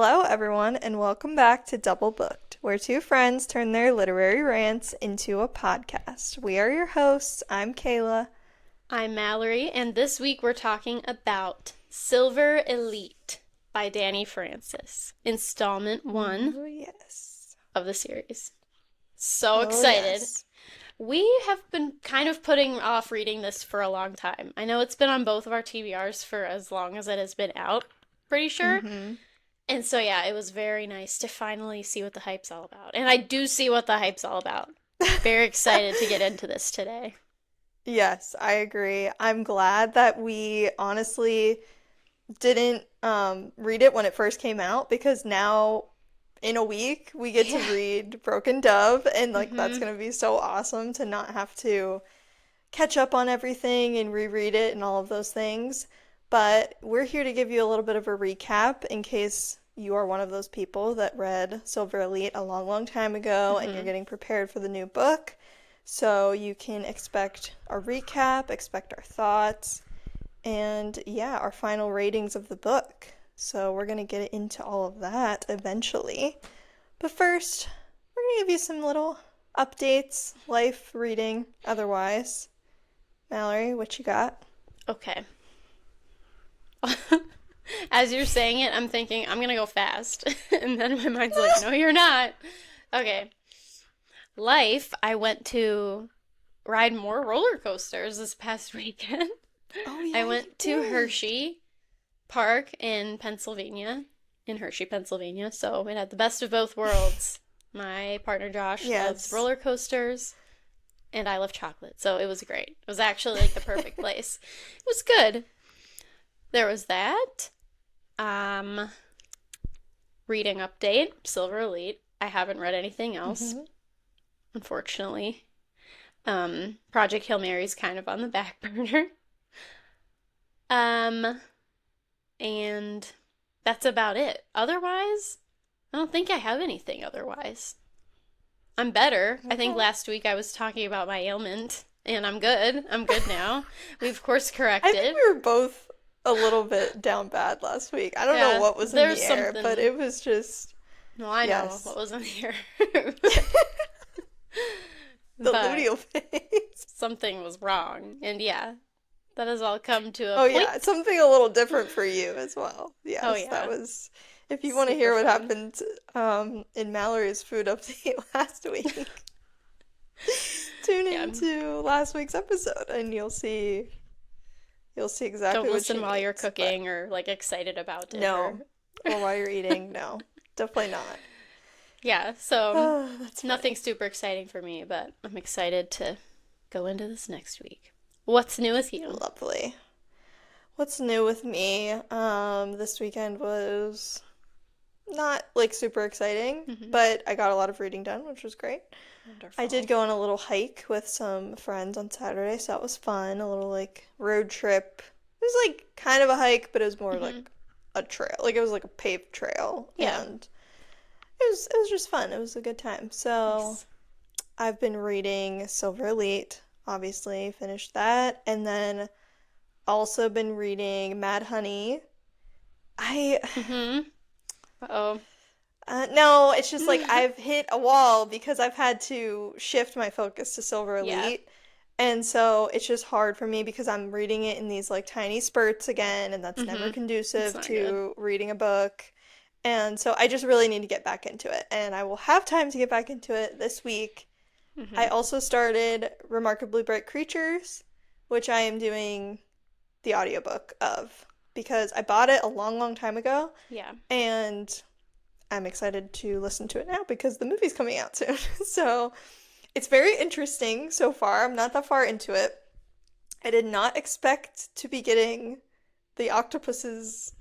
Hello, everyone, and welcome back to Double Booked, where two friends turn their literary rants into a podcast. We are your hosts. I'm Kayla. I'm Mallory, and this week we're talking about Silver Elite by Dani Francis, installment one Oh, yes. of the series. So Oh, excited. yes. We have been kind of putting off reading this for a long time. I know it's been on both of our TBRs for as long as it has been out, pretty sure. Mm-hmm. And so, yeah, it was very nice to finally see what the hype's all about. And I do see what the hype's all about. Very excited to get into this today. Yes, I agree. I'm glad that we honestly didn't read it when it first came out because now in a week we get to Yeah. read Broken Dove, and like that's Mm-hmm. gonna be so awesome to not have to catch up on everything and reread it and all of those things. But we're here to give you a little bit of a recap in case you are one of those people that read Silver Elite a long, long time ago and you're Mm-hmm. getting prepared for the new book. So you can expect a recap, expect our thoughts, and yeah, our final ratings of the book. So we're going to get into all of that eventually. But first, we're going to give you some little updates, life, reading, otherwise. Mallory, what you got? Okay. As you're saying it, I'm thinking, I'm gonna go fast. And then my mind's like, no, you're not. Okay. Life, I went to ride more roller coasters this past weekend. Oh I yeah, you went to did. Hershey Park in Pennsylvania, in Hershey, Pennsylvania. So it had the best of both worlds. My partner Josh loves Yes. roller coasters, and I love chocolate. So it was great. It was actually like the perfect place. It was good. There was that. Um, Reading update, Silver Elite. I haven't read anything else, Hmm. unfortunately. Project Hail Mary's kind of on the back burner. Um, and that's about it. Otherwise, I don't think I have anything otherwise. I'm better. I think Okay. last week I was talking about my ailment, and I'm good. I'm good now. We've course I think corrected. we were both a little bit down bad last week. I don't know Yeah, what was in there's the air, but something. it was just, Well, I know what yes. was in here. The But luteal phase. something was wrong. And yeah, that has all come to a Oh yeah, point. something a little different for you as well. Oh, Yes, that yeah. was. If you want to Super hear what fun. happened in Mallory's food update last week, tune Yeah. into last week's episode and you'll see exactly Don't what she listen while you're means. But cooking or like excited about it or. no, or while you're eating, no, definitely not. Yeah, so Oh, that's nothing funny. super exciting for me, but I'm excited to go into this next week. What's new with you? Lovely. What's new with me? This weekend was not like super exciting, Hmm. but I got a lot of reading done, which was great. I did Wonderful. go on a little hike with some friends on Saturday, so that was fun. A little like road trip. It was like kind of a hike, but it was more Hmm. like a trail. Like it was like a paved trail, Yeah. and it was just fun. It was a good time. So Nice. I've been reading Silver Elite, obviously, finished that, and then also been reading Mad Honey. I Mm-hmm. Uh-oh. no, it's just like I've hit a wall because I've had to shift my focus to Silver Yeah. Elite. And so it's just hard for me because I'm reading it in these like tiny spurts again, and that's never Mm-hmm. It's conducive not good. to reading a book. And so I just really need to get back into it. And I will have time to get back into it this week. I Mm-hmm. also started Remarkably Bright Creatures, which I am doing the audiobook of because I bought it a long, long time ago, Yeah. and I'm excited to listen to it now because the movie's coming out soon. So it's very interesting so far. I'm not that far into it. I did not expect to be getting the octopus's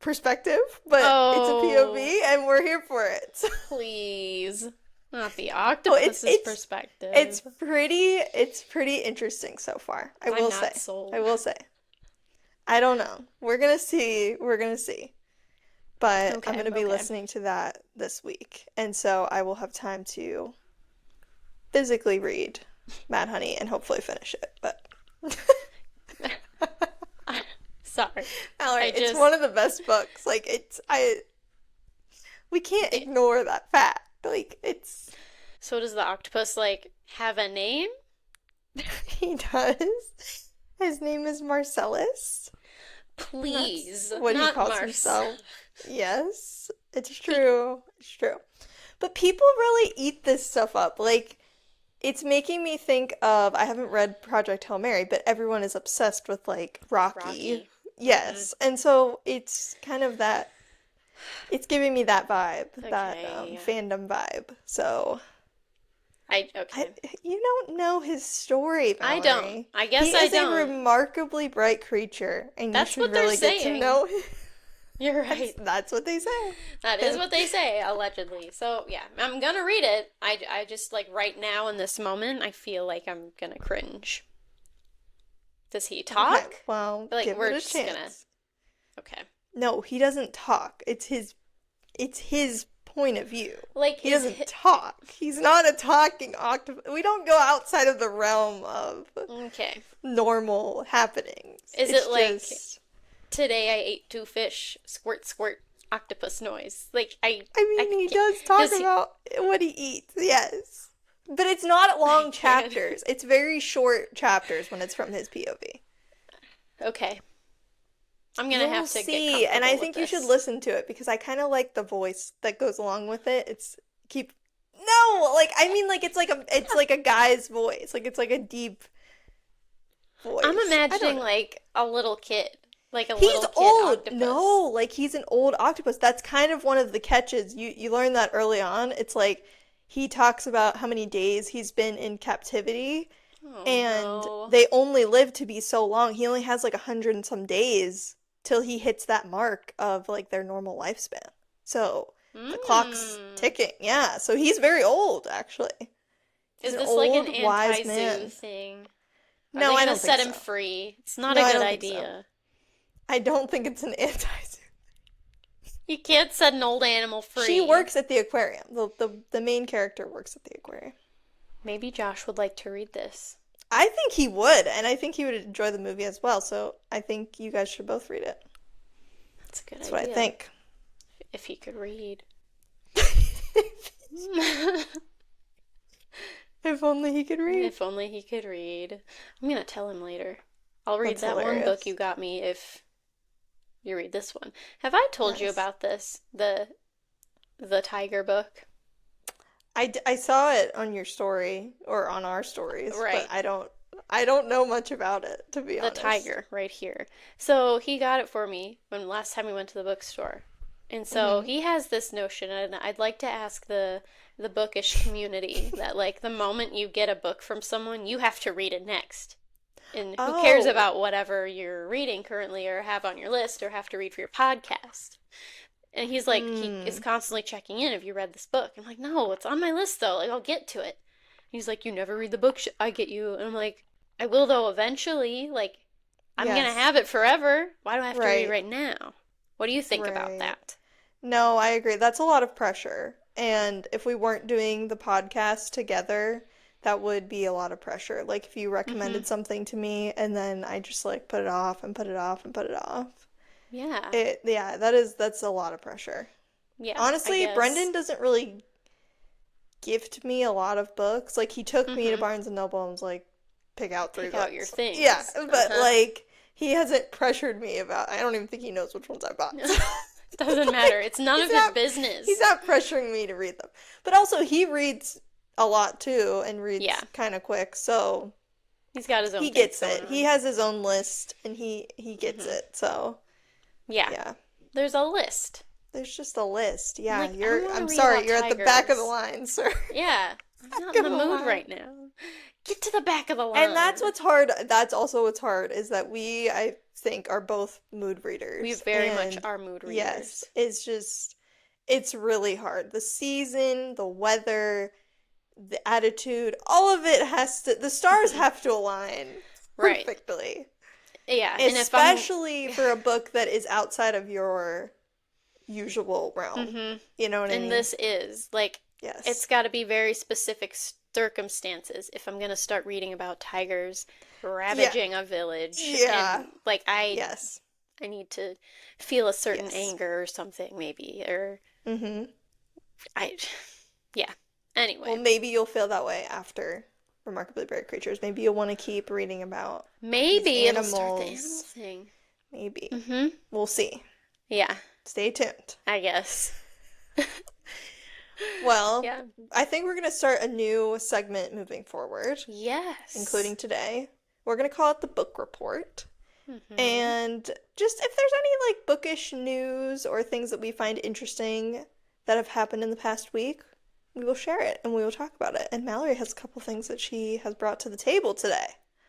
perspective, but it's a Oh, POV and we're here for it. please. Not the So it's octopus's it's it's perspective. pretty interesting so far. I I'm will not say. I sold. will say. I don't know. We're gonna see. We're gonna see. But I'm Okay, gonna be okay. listening to that this week, and so I will have time to physically read Mad Honey and hopefully finish it. But Sorry. Mallory, I it's just, one of the best books. Like it's I We can't They- ignore that fact. Like, it's. So does the octopus like have a name? He does. His name is Marcellus. And that's Please, what he not calls Mars. himself. Yes, it's He, true. It's true. But people really eat this stuff up. Like, it's making me think of, I haven't read Project Hail Mary, but everyone is obsessed with, like, Rocky. Rocky. Mm-hmm. Yes. And so it's kind of that, it's giving me that vibe, that Okay. fandom vibe. So, I, Okay. you don't know his story, I don't. Mallory. I He guess I is a don't. remarkably bright creature, and you That's should what they're really get to saying. know him. You're That's, right. that's what they say. That is what they say, allegedly. So, yeah, I'm gonna read it. I just, like, right now in this moment, I feel like I'm gonna cringe. Does he Okay, talk? well, Like, give it we're a just gonna. chance. Okay. No, he doesn't talk. It's his point of view. Like, He doesn't talk. He's not a talking octopus. We don't go outside of the realm of Okay. normal happenings. Is It's it like, just, today I ate two fish, squirt, squirt, octopus noise? Like, I I mean, he can't. does talk Does he? about what he eats, yes. But it's not I long can't. chapters. It's very short chapters when it's from his POV. Okay. I'm gonna You'll have to get see, and comfortable I with think you should this. listen to it because I kind of like the voice that goes along with it. It's keep No, like I mean like it's like a guy's voice. Like it's like a deep I'm voice. I don't imagining, know. like, a little kid. Like a He's little kid old. octopus. No, like he's an old octopus. That's kind of one of the catches. You learn that early on. It's like he talks about how many days he's been in captivity Oh and no. they only live to be so long. He only has like 100 and some days till he hits that mark of like their normal lifespan. So the clock's Hmm. ticking. Yeah, so he's very old actually. He's Is an this like an old, wise anti-zoo man. thing? Are No, they I gonna don't think set him so. free? It's not No, a I good don't think so. idea. I don't think it's an anti. You can't set an old animal She free. works at the aquarium. The main character works at the aquarium. Maybe Josh would like to read this. I think he would, and I think he would enjoy the movie as well. So I think you guys should both read it. That's a good That's what I idea. think. If he could read. If only he could read. If only he could read. I'm gonna tell him later. I'll read That's that one book you hilarious. got me if you read this one. Have I told you Yes. about this? The tiger book? I saw it on your story or on our stories, but Right. I don't know much about it, to be The honest. tiger right here. So he got it for me when last time we went to the bookstore. And so Hmm. he has this notion, and I'd like to ask the bookish community that, like, the moment you get a book from someone, you have to read it next. And who cares Oh. about whatever you're reading currently or have on your list or have to read for your podcast? And he's like, he is Hmm. constantly checking in. Have you read this book? I'm like, no, it's on my list though. Like, I'll get to it. He's like, you never read the book I get you. And I'm like, I will though eventually. Like, I'm gonna Yes. have it forever. Why do I have to read Right. right now? What do you think about Right. that? No, I agree. That's a lot of pressure. And if we weren't doing the podcast together, that would be a lot of pressure. Like if you Mm-hmm. recommended something to me and then I just like put it off and put it off and put it off. Yeah. Yeah, that's a lot of pressure. Yeah, I Honestly, guess. Brendan doesn't really gift me a lot of books. Like he took me to Mm-hmm. Barnes and Noble and was like, pick out three Pick out your books. Yeah, things. but Uh-huh. like he hasn't pressured me about. I don't even think he knows which ones I bought. Doesn't matter. Like It's none he's of his not he's business. not pressuring me to read them. But also he reads a lot too and Yeah. reads kind of quick. So He's got his own he things gets going it. He on. has his own list and he gets Mm-hmm. it. So, Yeah. yeah. There's a list. There's just a list. I'm Yeah, like, I want to I'm read sorry, about you're at the back of the tigers. line, sir. Yeah, I'm not Back in of the the mood line. right now. Get to the back of the And that's line. what's hard. That's also what's hard is that I think, are both mood We readers. very much And are mood yes, readers. it's really hard. The season, the weather, the attitude, all of it the stars Hmm. have to align Right. perfectly. Yeah, and if I'm. Especially for a book that is outside of your usual realm. Hmm. You know what I And mean? this is, like, it's Yes. got to be very specific circumstances if I'm going to start reading about tigers Yeah. ravaging a village. Yeah. And, like, Yes. I need to feel a certain Yes. anger or something, maybe. Or Mm-hmm. I, yeah. Well, Anyway, maybe you'll feel that way after Remarkably Brave Creatures. Maybe you'll want to keep reading about these maybe it'll start the animal animals. thing. Maybe. Mm-hmm. We'll see. Yeah, Stay tuned. I guess. Well, Yeah. I think we're going to start a new segment moving forward, Yes. including today. We're going to call it the book report. Mm-hmm. And just if there's any like bookish news or things that we find interesting that have happened in the past week, we will share it and we will talk about it. And Mallory has a couple things that she has brought to the table today.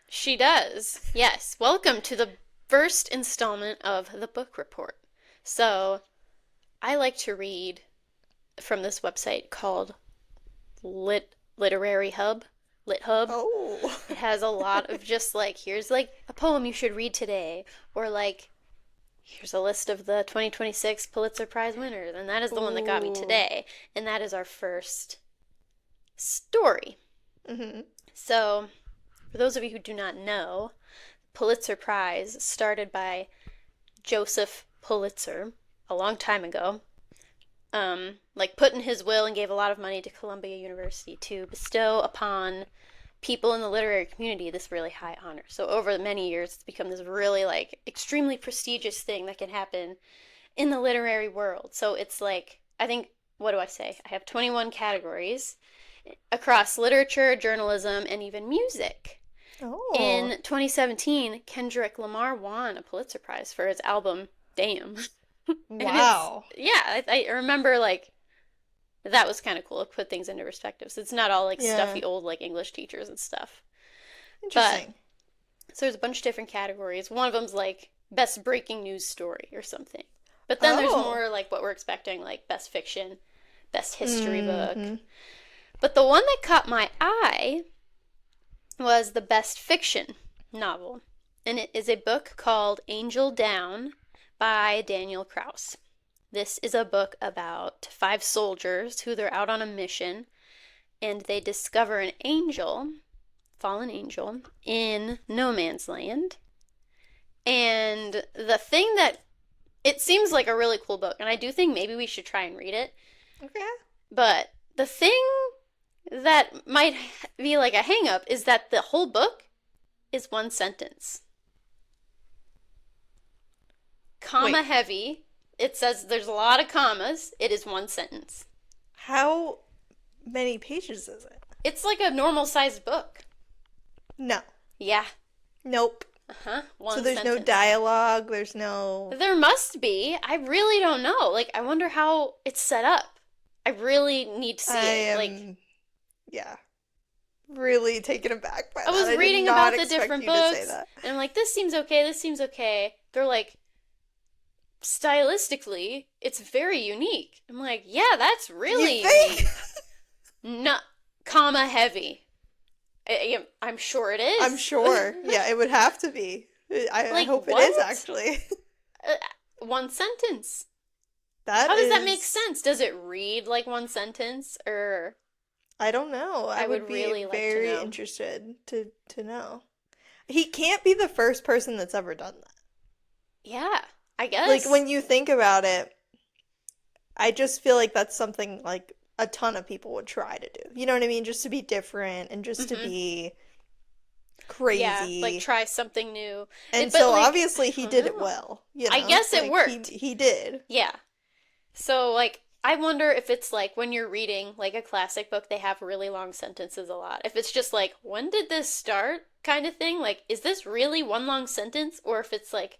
She does. Yes. Welcome to the first installment of the book report. So, I like to read from this website called Literary Hub, LitHub. Oh. It has a lot of just like, here's like a poem you should read today, or like, here's a list of the 2026 Pulitzer Prize winners, and that is the one that got me Ooh. today, and that is our first story. Mm-hmm. So, for those of you who do not know, Pulitzer Prize started by Joseph Pulitzer a long time ago. Like put in his will and gave a lot of money to Columbia University to bestow upon people in the literary community this really high honor. So over many years, it's become this really like extremely prestigious thing that can happen in the literary world. So it's like, I think, what do I say? I have 21 categories across literature, journalism, and even music. Oh. In 2017, Kendrick Lamar won a Pulitzer Prize for his album Damn. And it's, Wow. yeah, I remember like that was kind of cool to put things into perspective. So it's not all like Yeah. stuffy old like English teachers and stuff. But Interesting. so there's a bunch of different categories. One of them's like best breaking news story or something. But then there's Oh. more like what we're expecting, like best fiction, best history book. Mm-hmm. But the one that caught my eye was the best fiction novel. And it is a book called Angel Down by Daniel Kraus. This is a book about five soldiers who they're out on a mission and they discover an angel, fallen angel, in no man's land. And the thing that it seems like a really cool book, and I do think maybe we should try and read it. Okay. But the thing that might be like a hang up is that the whole book is one sentence. Comma Wait. heavy. It says there's a lot of commas. It is one sentence. How many pages is it? It's like a normal sized book. No. Yeah. Nope. Uh-huh. So One there's no sentence. dialogue, there's no. There must be. I really don't know. Like, I wonder how it's set up. I really need to see I it. Like, am, yeah, really taken aback by I that. was I did reading not about the expect different you to say books, that. and I'm like, this seems okay, this seems okay. They're like, stylistically, it's very unique. I'm like, yeah, that's really You think? unique. No, comma heavy. I'm sure it is. I'm sure. Yeah, it would have to be. I Like, hope it is what? actually. One sentence. That How does that make is. sense? Does it read like one sentence, or I don't know. I I would would be really like to very know. interested to know. He can't be the first person that's ever done that. Yeah, I Like guess. when you think about it, I just feel like that's something like a ton of people would try to do. You know what I mean? Just to be different and just to Hmm. be Yeah, like crazy. try something new. And But so like, obviously I he don't did it know. well, you I know? guess it Like worked. he did. Yeah. So like I wonder if it's like when you're reading like a classic book, they have really long sentences a lot. If it's just like, when did this start kind of thing? Like, is this really one long sentence? Or if it's like,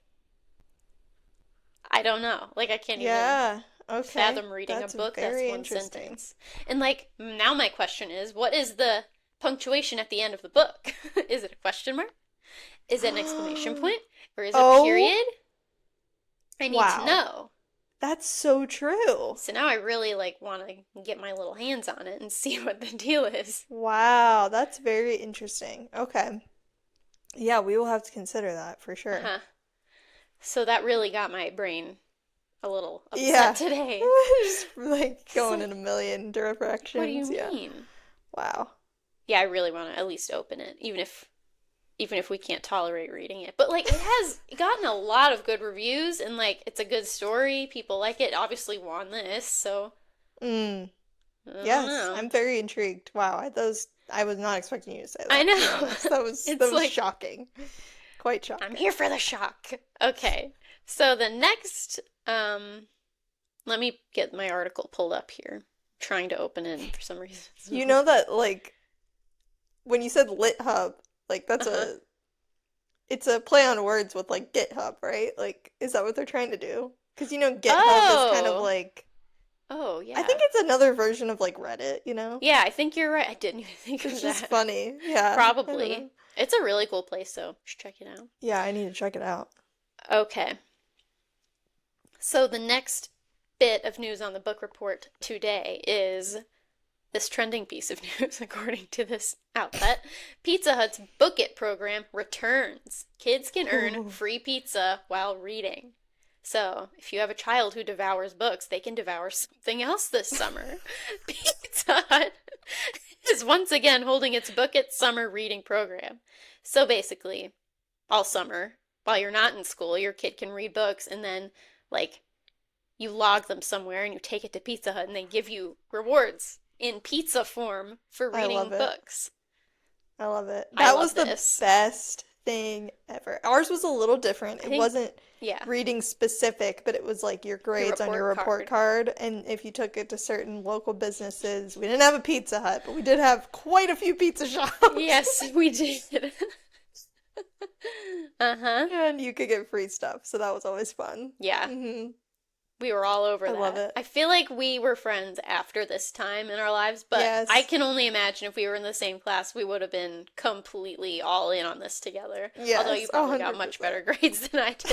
I don't know. Like I can't even Yeah. Okay. fathom reading a That's book that's very one interesting. sentence. And like now my question is, what is the punctuation at the end of the book? Is it a question mark? Is it an exclamation point? Or is it a Oh, period? I need to wow. know. That's so true. So now I really like want to get my little hands on it and see what the deal is. Wow, that's very interesting. Okay. Yeah, we will have to consider that for sure. Uh-huh. So that really got my brain a little upset Yeah. today. Just like It's going like, in a million what do you directions. Yeah. mean? Wow. Yeah, I really want to at least open it, even if we can't tolerate reading it. But like it has gotten a lot of good reviews and like it's a good story. People like it. Obviously won this, so Mm. I don't Yes, know. I'm very intrigued. Wow, I was not expecting you to say I that, to be know. honest. That It's was like, shocking. Quite I'm shocking. here for the shock. Okay. So the next, um, let me get my article pulled up here. I'm trying to open it and for some reason. It's You not. know that like when you said Lit Hub, like Uh-huh. it's a play on words with like GitHub, right? Like is that what they're trying to do? Because you know GitHub is kind of Oh. like Oh, I think yeah. it's another version of like Reddit, you know? Yeah, I think you're right. I didn't even think It's of just that. funny. Yeah, I don't know. Probably. It's a really cool place, so you should check it out. Yeah, I need to check it out. Okay. So the next bit of news on the book report today is this trending piece of news, according to this outlet. Pizza Hut's Book It program returns. Kids can earn Ooh. free pizza while reading. So, if you have a child who devours books, they can devour something else this summer. Pizza Hut is once again holding its Book It summer reading program. So basically, all summer, while you're not in school, your kid can read books and then, like, you log them somewhere and you take it to Pizza Hut and they give you rewards in pizza form for I love reading it. books. I love it. I That love was the this. best thing ever. Ours was a little different. I It think, wasn't yeah, reading specific, but it was like your your grades on your report report card. card. And if you took it to certain local businesses, we didn't have a Pizza Hut, but we did have quite a few pizza shops. Yes, we did. Uh-huh. And you could get free stuff, so that was always fun. Yeah, Hmm. we were all over I love that. it. I feel like we were friends after this time in our lives, but I Yes. can only imagine if we were in the same class, we would have been completely all in on this together. Although you Yes, probably got much 100%. better grades than I did.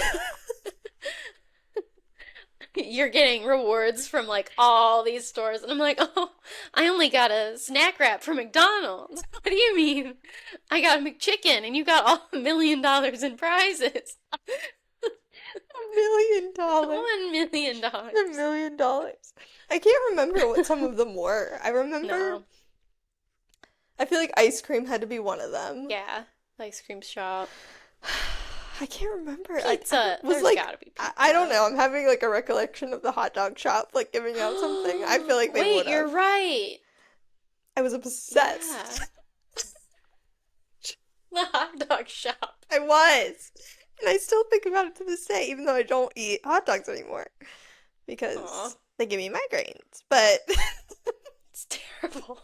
You're getting rewards from like all these stores, and I'm like, oh, I only got a snack wrap from McDonald's. What do you mean? I got a McChicken, and you got all $1 million in prizes. $1 million. $1 million. $1 million. I can't remember what some of them were. I remember, No, I feel like ice cream had to be one of them. yeah, ice cream shop, I can't remember. I pizza. was There's like, gotta be I don't pizza. know. I'm having like a recollection of the hot dog shop like giving out something. I feel like they Wait, would you're have. right. I was Yeah, obsessed. the hot dog shop. I was. And I still think about it to this day, even though I don't eat hot dogs anymore Aw, because they give me migraines. But it's terrible.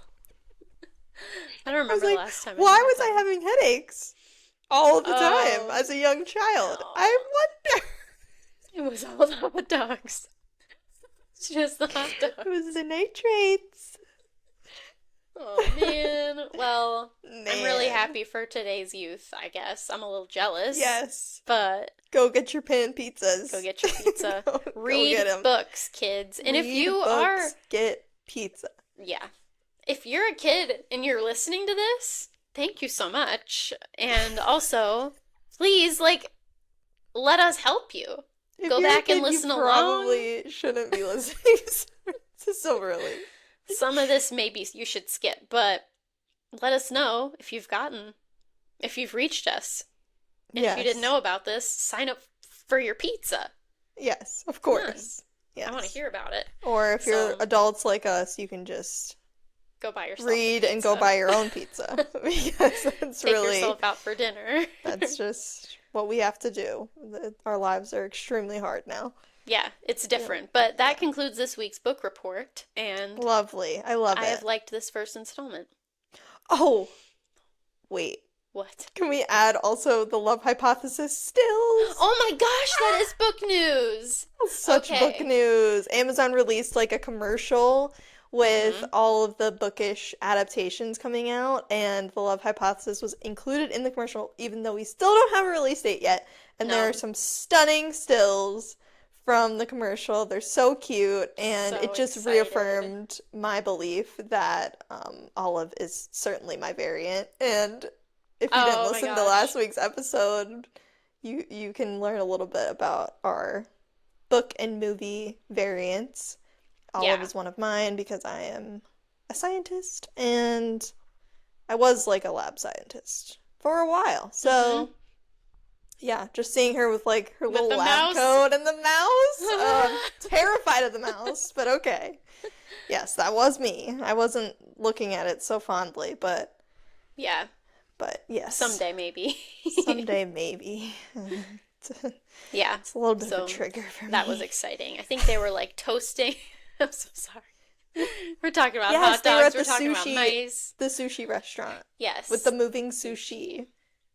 I don't I was remember the like, last time I why had was I them. having headaches all of the time Oh, as a young child? I no. wonder. It was all the hot dogs. It's just the hot It dogs. was the nitrates. Oh man. Well, I'm really Man. happy for today's youth, I guess. I'm a little jealous, Yes. but Go get your pan go pizzas. get your pizza. Go Read get them. books, kids. And if you Read are, books, get pizza. yeah, if you're a kid and you're listening to this, thank you so much. And also, please, like, let us help you. If Go you're a back and kid, you listen along. probably shouldn't be listening. This is so early. Some of this maybe you should skip, but let us know if you've reached us. And if you didn't Yes. know about this, sign up for your pizza. Yes, of Come on. course. I want to Yes. hear about it. Or if you're So adults like us, you can just go buy yourself a read and go pizza. buy your own pizza. Because that's Take really, yourself out for dinner. that's just what we have to do. Our lives are extremely hard now. Yeah, it's Yeah. different. But that Yeah. concludes this week's book report, and Lovely. I love I have it. liked this first installment. Oh, wait. What? Can we add also the love hypothesis stills? Oh my gosh, that is book news! Such book Okay. news. Amazon released like a commercial with Mm-hmm. all of the bookish adaptations coming out, and the love hypothesis was included in the commercial, even though we still don't have a release date yet. And there are No. some stunning stills from the commercial. They're so cute, and So it just excited. reaffirmed my belief that Olive is certainly my variant. And if you didn't Oh my listen to last gosh. week's episode, you can learn a little bit about our book and movie variants. Olive Yeah. is one of mine because I am a scientist and I was like a lab scientist for a while. Mm-hmm. So, yeah, just seeing her with like her With little the lab mouse. coat and the mouse. Terrified of the mouse, but okay. Yes, that was me. I wasn't looking at it so fondly, Yeah, but yes, someday maybe. someday maybe. Yeah, It's a little bit of a so trigger for that was me. exciting. I think they were like toasting. I'm so sorry. We're talking about Yes, hot they were dogs, at we're talking about mice. the sushi restaurant with the Yes, moving sushi. sushi.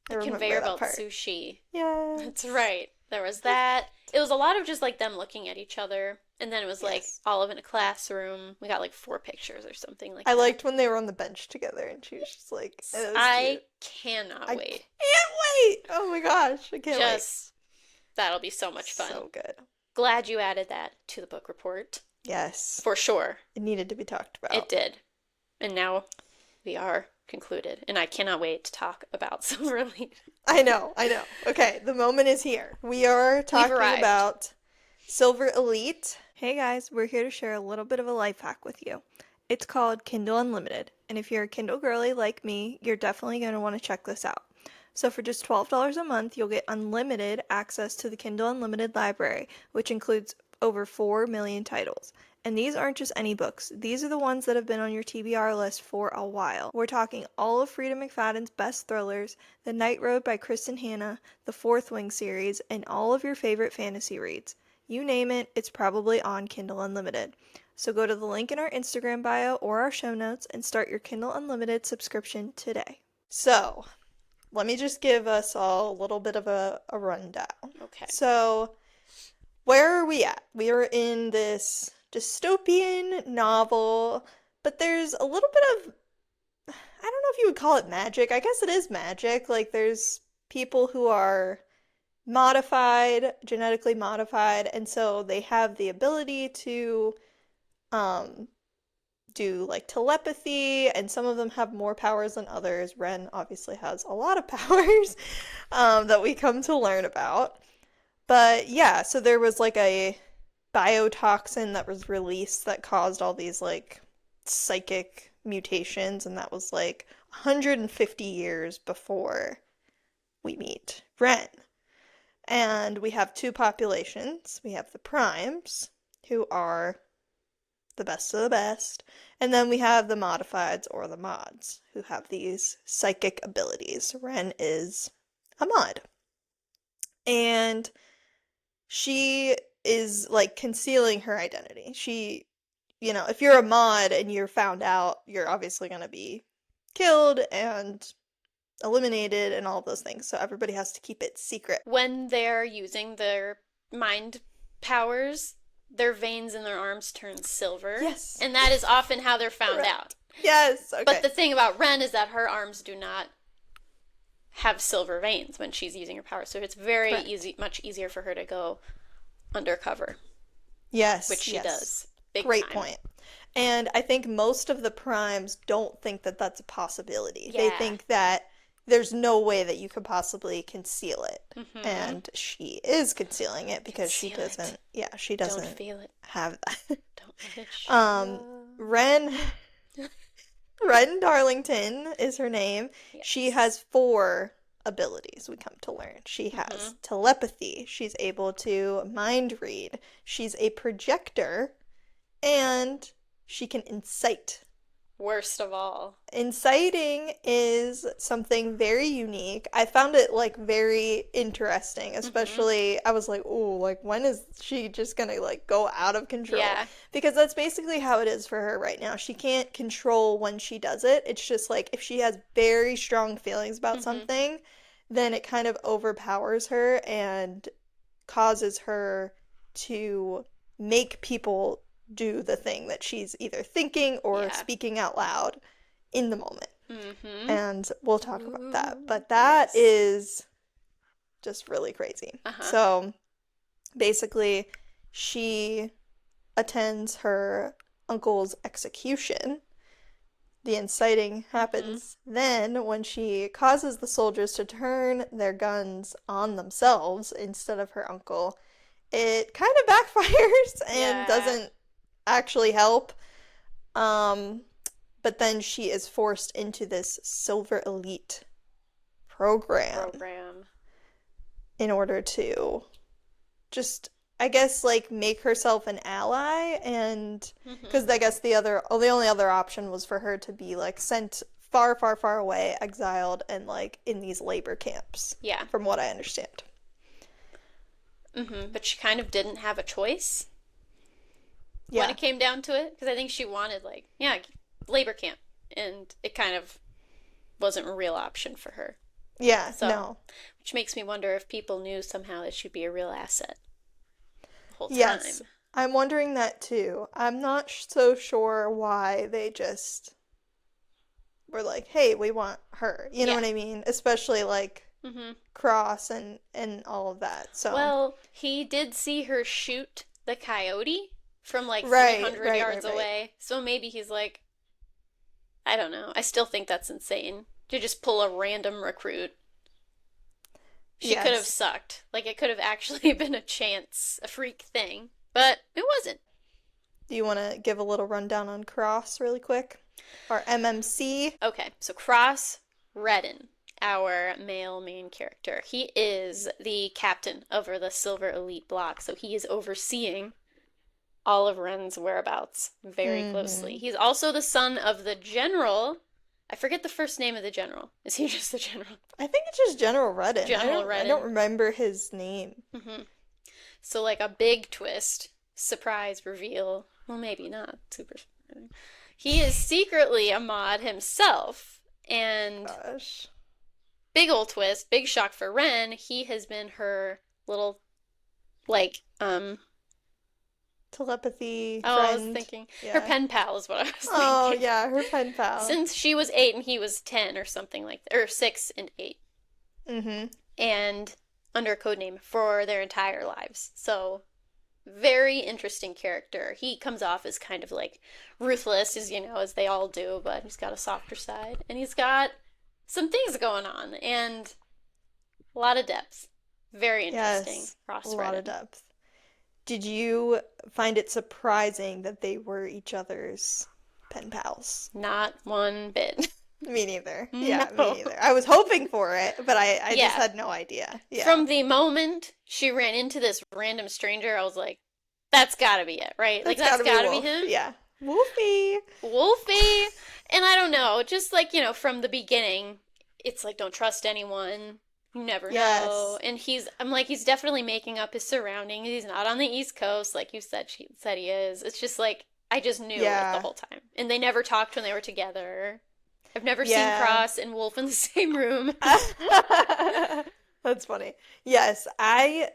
I The remember conveyor that belt part. sushi. That's Yes. right. There was that. It was a lot of just like them looking at each other. And then it was like Yes. Olive in a classroom. We got like 4 pictures or something like I that. liked when they were on the bench together and she was just like, it was I cute. cannot I wait. can't wait. Oh my gosh, I can't wait. Just, that'll be so much fun. So good. Glad you added that to the book report. Yes. For sure. It needed to be talked It about. did. And now we are concluded. And I cannot wait to talk about Silver Lead. I know, I know. Okay, the moment is here. We are We've talking arrived. about Silver Elite. Hey guys, we're here to share a little bit of a life hack with you. It's called Kindle Unlimited, and if you're a Kindle girly like me, you're definitely going to want to check this out. So for just $12 a month, you'll get unlimited access to the Kindle Unlimited library, which includes over 4 million titles. And these aren't just any books. These are the ones that have been on your TBR list for a while. We're talking all of Frida McFadden's best thrillers, The Night Road by Kristen Hanna, the Fourth Wing series, and all of your favorite fantasy reads. You name it, it's probably on Kindle Unlimited. So go to the link in our Instagram bio or our show notes and start your Kindle Unlimited subscription today. So, let me just give us all a little bit of a rundown. Okay. So, where are we at? We are in this dystopian novel, but there's a little bit of, I don't know if you would call it magic. I guess it is magic. Like, there's people who are modified, genetically modified, and so they have the ability to um, do like telepathy, and some of them have more powers than others. Ren obviously has a lot of powers that we come to learn about. But yeah, so there was like a biotoxin that was released that caused all these like psychic mutations, and that was like 150 years before we meet Ren. And we have two populations. We have the primes, who are the best of the best, and then we have the modifieds or the mods, who have these psychic abilities. Ren is a mod. And she is like concealing her identity. If you're a mod and you're found out, you're obviously going to be killed and eliminated and all of those things. So everybody has to keep it secret. When they're using their mind powers, their veins in their arms turn silver. Yes. And that is often how they're found Correct. out. Yes. Okay. But the thing about Ren is that her arms do not have silver veins when she's using her power. So it's very Correct. easy, much easier for her to go undercover. Yes. Which she does. Big Great time. point. And I think most of the primes don't think that that's a possibility. Yeah. They think that there's no way that you could possibly conceal it. Mm-hmm. And she is concealing it because she Conceal doesn't, it. she Don't doesn't feel it. have that. Don't let it show. Ren Darlington is her name. Yes. She has 4 abilities, we come to learn. She has telepathy. She's able to mind read. She's a projector. And she can incite. Worst of all. Inciting is something very unique. I found it like very interesting, especially I was like, "Oh, like when is she just gonna like go out of control?" Yeah. Because that's basically how it is for her right now. She can't control when she does it. It's just like if she has very strong feelings about something, then it kind of overpowers her and causes her to make people do the thing that she's either thinking or speaking out loud in the moment. And we'll talk about that. But that is just really crazy. So basically, she attends her uncle's execution. The inciting happens then when she causes the soldiers to turn their guns on themselves instead of her uncle. It kind of backfires and doesn't actually help. But then she is forced into this Silver Elite program in order to just, I guess like make herself an ally, and Hmm. because I guess the only other option was for her to be like sent far, far, far away, exiled, and like in these labor camps, Yeah. from what I understand. But she kind of didn't have a choice when Yeah. it came down to it, because I think she wanted, like, yeah, labor camp, and it kind of wasn't a real option for her. Yeah, So, no. which makes me wonder if people knew somehow that she'd be a real asset the whole Yes. time. I'm wondering that too. I'm not so sure why they just were like, "Hey, we want her." You know Yeah. what I mean? Especially like Hmm. Cross and all of that. So, Well, he did see her shoot the coyote from like right, 300 right, yards right, right. away. So maybe he's like, I don't know. I still think that's insane to just pull a random recruit. She could have Yes. sucked. Like it could have actually been a chance, a freak thing, but it wasn't. Do you want to give a little rundown on Cross really quick? Our MMC? Okay, so Cross Redden, our male main character, he is the captain over the Silver Elite block, so he is overseeing all of Ren's whereabouts very closely. Mm-hmm. He's also the son of the general. I forget the first name of the general. Is he just the general? I think it's just General Redden. General I don't Redden. remember his name. Hmm. So, like a big twist, surprise reveal. Well, maybe not super surprising. He is secretly a mod himself, and Gosh. big old twist, big shock for Ren. He has been her little, like, Telepathy oh, I was friend. thinking her Yeah. pen pal is what I was Oh, thinking. yeah, her pen pal. Since she was 8 and he was 10 or something like that, or 6 and 8, Mm-hmm. and under a code name for their entire lives. So, very interesting character. He comes off as kind of like ruthless, as you know, as they all do, but he's got a softer side, and he's got some things going on, and a lot of depth. Very interesting. Yes, a Ross lot of Redden. depth. Did you find it surprising that they were each other's pen pals? Not one bit. Me neither. Yeah, me No. neither. I was hoping for it, but I just Yeah. had no idea. Yeah. From the moment she ran into this random stranger, I was like, that's gotta be it, right? Like, That's that's gotta be gotta be Wolf. him. Yeah. Wolfie. Wolfie. And I don't know, just like, from the beginning, it's like, don't trust anyone. You never know. Yes. And I'm like, he's definitely making up his surroundings. He's not on the East Coast, like you said, she said he is. It's just like, I just knew it the Yeah. whole time. And they never talked when they were together. I've never seen Yeah. Cross and Wolf in the same room. That's funny. Yes, I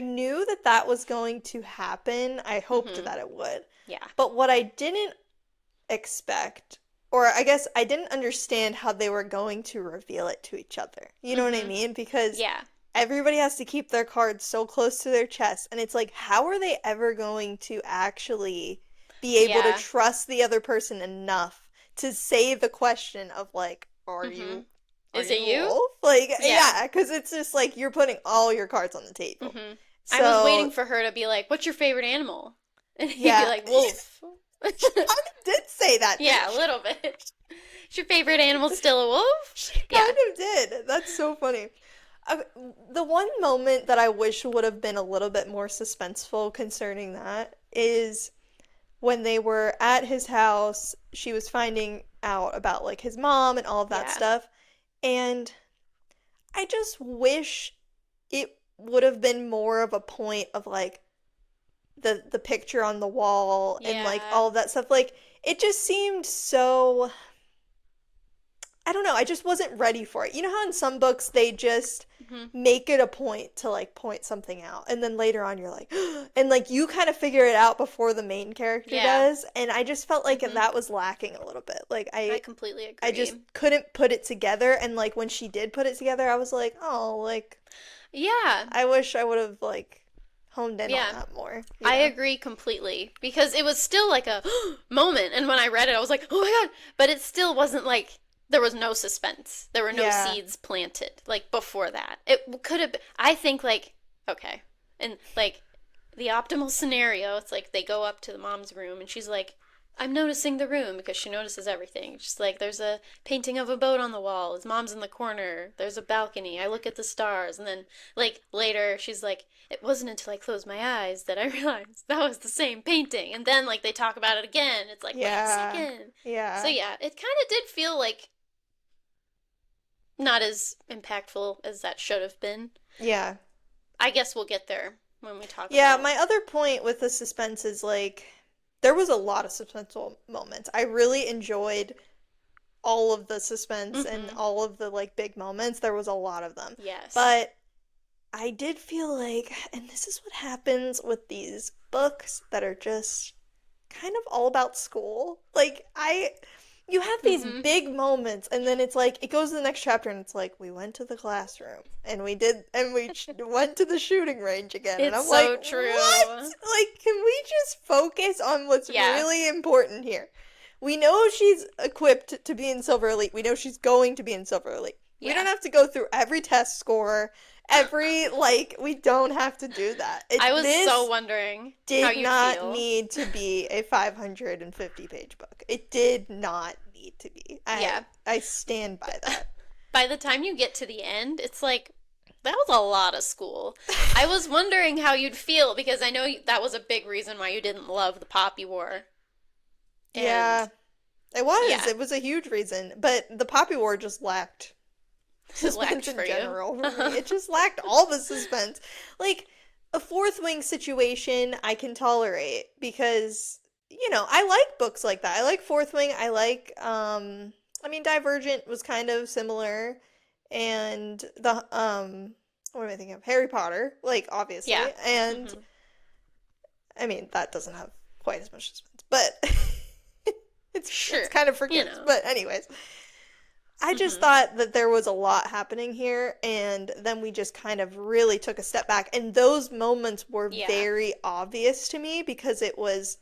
knew that that was going to happen. I hoped Hmm. that it would. Yeah. But what I didn't expect, or I guess I didn't understand how they were going to reveal it to each other. You know what I Hmm. mean? Because Yeah. everybody has to keep their cards so close to their chest, and it's like, how are they ever going to actually be able to Yeah. trust the other person enough to say the question of like, Hmm. are Is it you you? Wolf? Like, Yeah. yeah, because it's just like you're putting all your cards on the table. Hmm. I was So, waiting for her to be like, "What's your favorite animal?" And he'd be yeah, like, "Wolf." she kind of did say that, didn't Yeah, a she? little bit. Is your favorite animal still a wolf? She Yeah. kind of did. That's so funny. Uh, the one moment that I wish would have been a little bit more suspenseful concerning that is when they were at his house, she was finding out about like his mom and all of that Yeah. stuff. And I just wish it would have been more of a point of like the picture on the wall and like Yeah. all of that stuff. Like it just seemed so, I don't know, I just wasn't ready for it. You know how in some books they just Hmm. make it a point to like point something out and then later on you're like and like you kind of figure it out before the main character Yeah. does, and I just felt like Hmm. that was lacking a little bit. Like I I completely I just agree. couldn't put it together, and like when she did put it together I was like, "Oh, like Yeah. I wish I would have like honed in on Yeah. that more, you I know?" agree completely because it was still like a moment, and when I read it, I was like, "Oh my God!" But it still wasn't like there was no suspense. There were no Yeah. seeds planted like before that. It could have. I think like okay, and like the optimal scenario, it's like they go up to the mom's room, and she's like, I'm noticing the room because she notices everything. She's like, there's a painting of a boat on the wall. His mom's in the corner. There's a balcony. I look at the stars. And then, like, later, she's like, it wasn't until I closed my eyes that I realized that was the same painting. And then, like, they talk about it again. It's like, wait a Yeah. second. So, Yeah. yeah, it kind of did feel like not as impactful as that should have been. Yeah. I guess we'll get there when we talk Yeah, about. my other point with the suspense is like there was a lot of suspenseful moments. I really enjoyed all of the suspense and Mm-hmm. all of the like big moments. There was a lot of them. Yes. But I did feel like, and this is what happens with these books that are just kind of all about school. You have these Mm-hmm. big moments, and then it's like, it goes to the next chapter, and it's like, we went to the classroom, and we did, and we went to the shooting range again. And It's I'm like, so what? true. Like, can we just focus on what's Yeah. really important here? We know she's equipped to be in Silver Elite. We know she's going to be in Silver Elite. We don't Yeah. have to go through every test score, we don't have to do that. I was so This wondering how did you'd not feel. need to be a 550-page book. It did not need to be. Yeah. I stand by that. By the time you get to the end, it's like, that was a lot of school. I was wondering how you'd feel because I know that was a big reason why you didn't love the Poppy War. Yeah, And it was. yeah, It was a huge reason. But the Poppy War just lacked it lacked suspense in for you. general for me. It just lacked all the suspense. Like, a fourth wing situation I can tolerate because, I like books like that. I like fourth wing. I mean, Divergent was kind of similar. And what am I thinking of? Harry Potter, like, obviously. Yeah. And, Hmm. I mean, that doesn't have quite as much suspense, but it's Sure. kind of for You kids. know. But anyways, I just Hmm. thought that there was a lot happening here, and then we just kind of really took a step back. And those moments were Yeah. very obvious to me because it was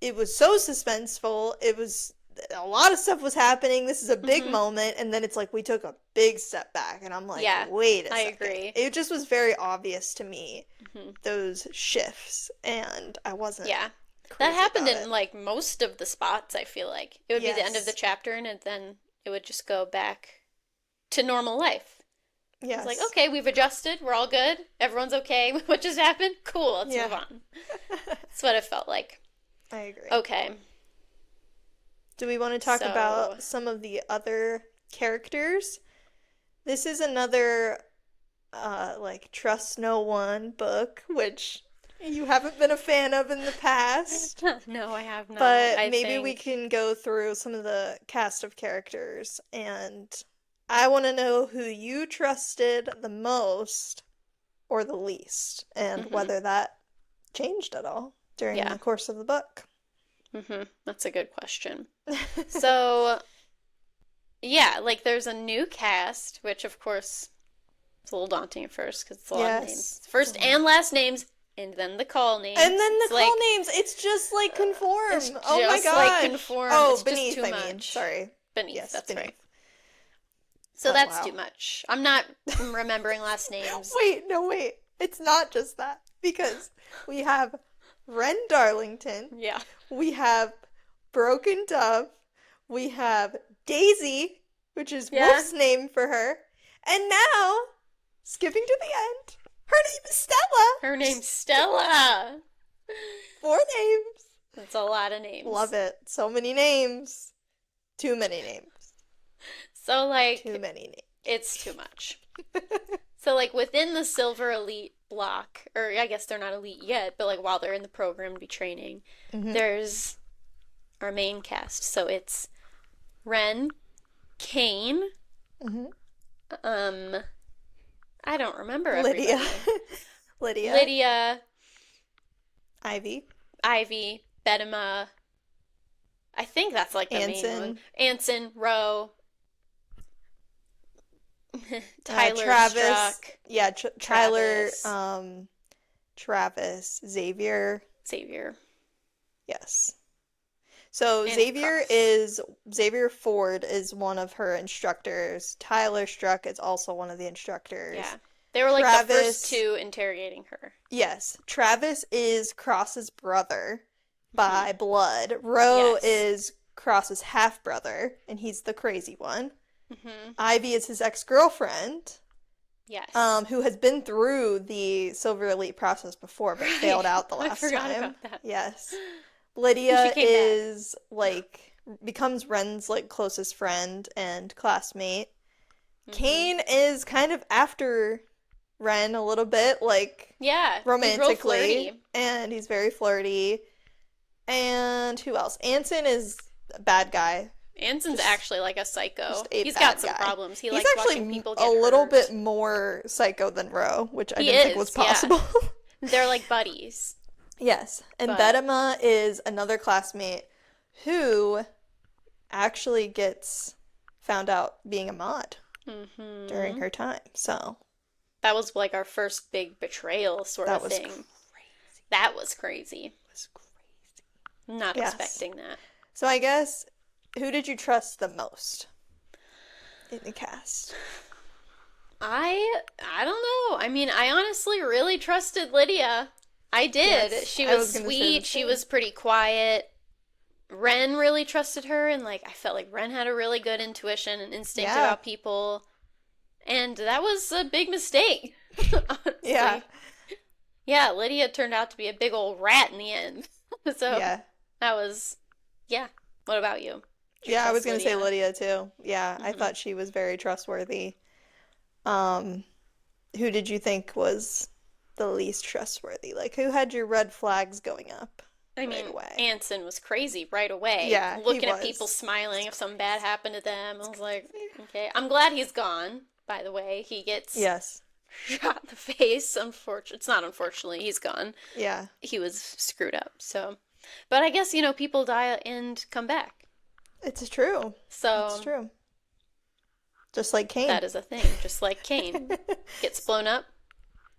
so suspenseful. It was a lot of stuff was happening. This is a big Hmm. moment, and then it's like we took a big step back, and I'm like, Yeah. wait a I second. agree. It just was very obvious to me, Hmm. those shifts, and I wasn't Yeah. That crazy happened about in it. like most of the spots, I feel like. It would be the end of the Yes. chapter and then it would just go back to normal life. It's like, Yes. okay, we've adjusted, we're all good, everyone's okay with what just happened. Cool, let's Yeah. move on. That's what it felt like. I agree. Okay, Do we want to talk so about some of the other characters? This is another like Trust No One book, which you haven't been a fan of in the past, no, I have not. but I maybe we think can go through some of the cast of characters, and I want to know who you trusted the most or the least, and hmm whether that changed at all during yeah. the course of the book. That's a good question. So, yeah, like there's a new cast, which of course it's a little daunting at first because it's a lot of names. Yes. First and last names, and then the call names. And then It's the call like names, it's just like conform. it's Oh my just like gosh. conform. Oh, It's just beneath, too I mean. much. Sorry. Beneath, Yes, that's beneath. right. So But that's wow. too much. I'm not remembering last names. Wait, no, wait. It's not just that. Because we have Ren Darlington, Yeah. we have Broken Dove, we have Daisy, which is Yeah. Wolf's name for her, and now, skipping to the end, her name is Stella. Her name's Stella. 4 names. That's a lot of names. Love it. So many names. Too many names. So, Too like, many it's too much. names. So, like, within the Silver Elite block, or I guess they're not elite yet, but like while they're in the program to be training, Mhm. there's our main cast. So it's Ren, Kane, Mhm. um, I don't remember Lydia. everybody. Lydia. Lydia, Ivy. Ivy, Bedema. I think that's like the main Anson. one. Anson, Roe, Tyler Travis. Struck, Yeah, Tyler, Travis. Travis, Xavier. Xavier, Yes. So and Xavier Cross. Ford is one of her instructors. Tyler Struck is also one of the instructors. Yeah. They were like the Travis. first two interrogating her. Yes. Travis is Cross's brother, Hmm. by blood. Ro Yes. is Cross's half brother, and he's the crazy one. Hmm. Ivy is his ex-girlfriend, Yes. who has been through the Silver Elite process before but failed Right. out the I last forgot time. about that. Yes. She Lydia came back. is like becomes Ren's like closest friend and classmate. Hmm. Kane is kind of after Ren a little bit, like Yeah, he's real romantically, flirty. and he's very flirty. And who else? Anson is a bad guy. Anson's Just actually like a just psycho. a He's got bad some guy. problems. He He's likes watching actually people a get little bit hurt. more psycho than Ro, which I He didn't think was is, yeah. possible. They're like buddies. Yes, and But Bedema is another classmate who actually gets found out being a mod during hmm her time. So that was like our first big betrayal sort that of was crazy. thing. That was crazy. Was crazy. Not Yes. expecting that. So I guess who did you trust the most in the cast? I don't know. I mean, I honestly really trusted Lydia. I did. Yes, She I was was gonna say the sweet. She same. was pretty quiet. Ren really trusted her, and like I felt like Ren had a really good intuition and instinct Yeah, about people, and that was a big mistake, yeah, honestly. Yeah, Lydia turned out to be a big old rat in the end. So yeah, that was, yeah. What about you? Did you yeah. I was trust gonna say Lydia? Lydia too. Yeah, I Hmm. thought she was very trustworthy. Um, who did you think was the least trustworthy? Like, who had your red flags going up I right mean, away? Anson was crazy right away, Yeah, he looking at people was. smiling if something bad happened to them. I It's was like, crazy. okay. I'm glad he's gone, by the way. He gets Yes. shot in the face. Unfortunately, it's not unfortunately, he's gone. Yeah. He was screwed up, so. But I guess, people die and come back. It's true. It's So true. Just like Kane. that is a thing, just like Kane. Gets blown up,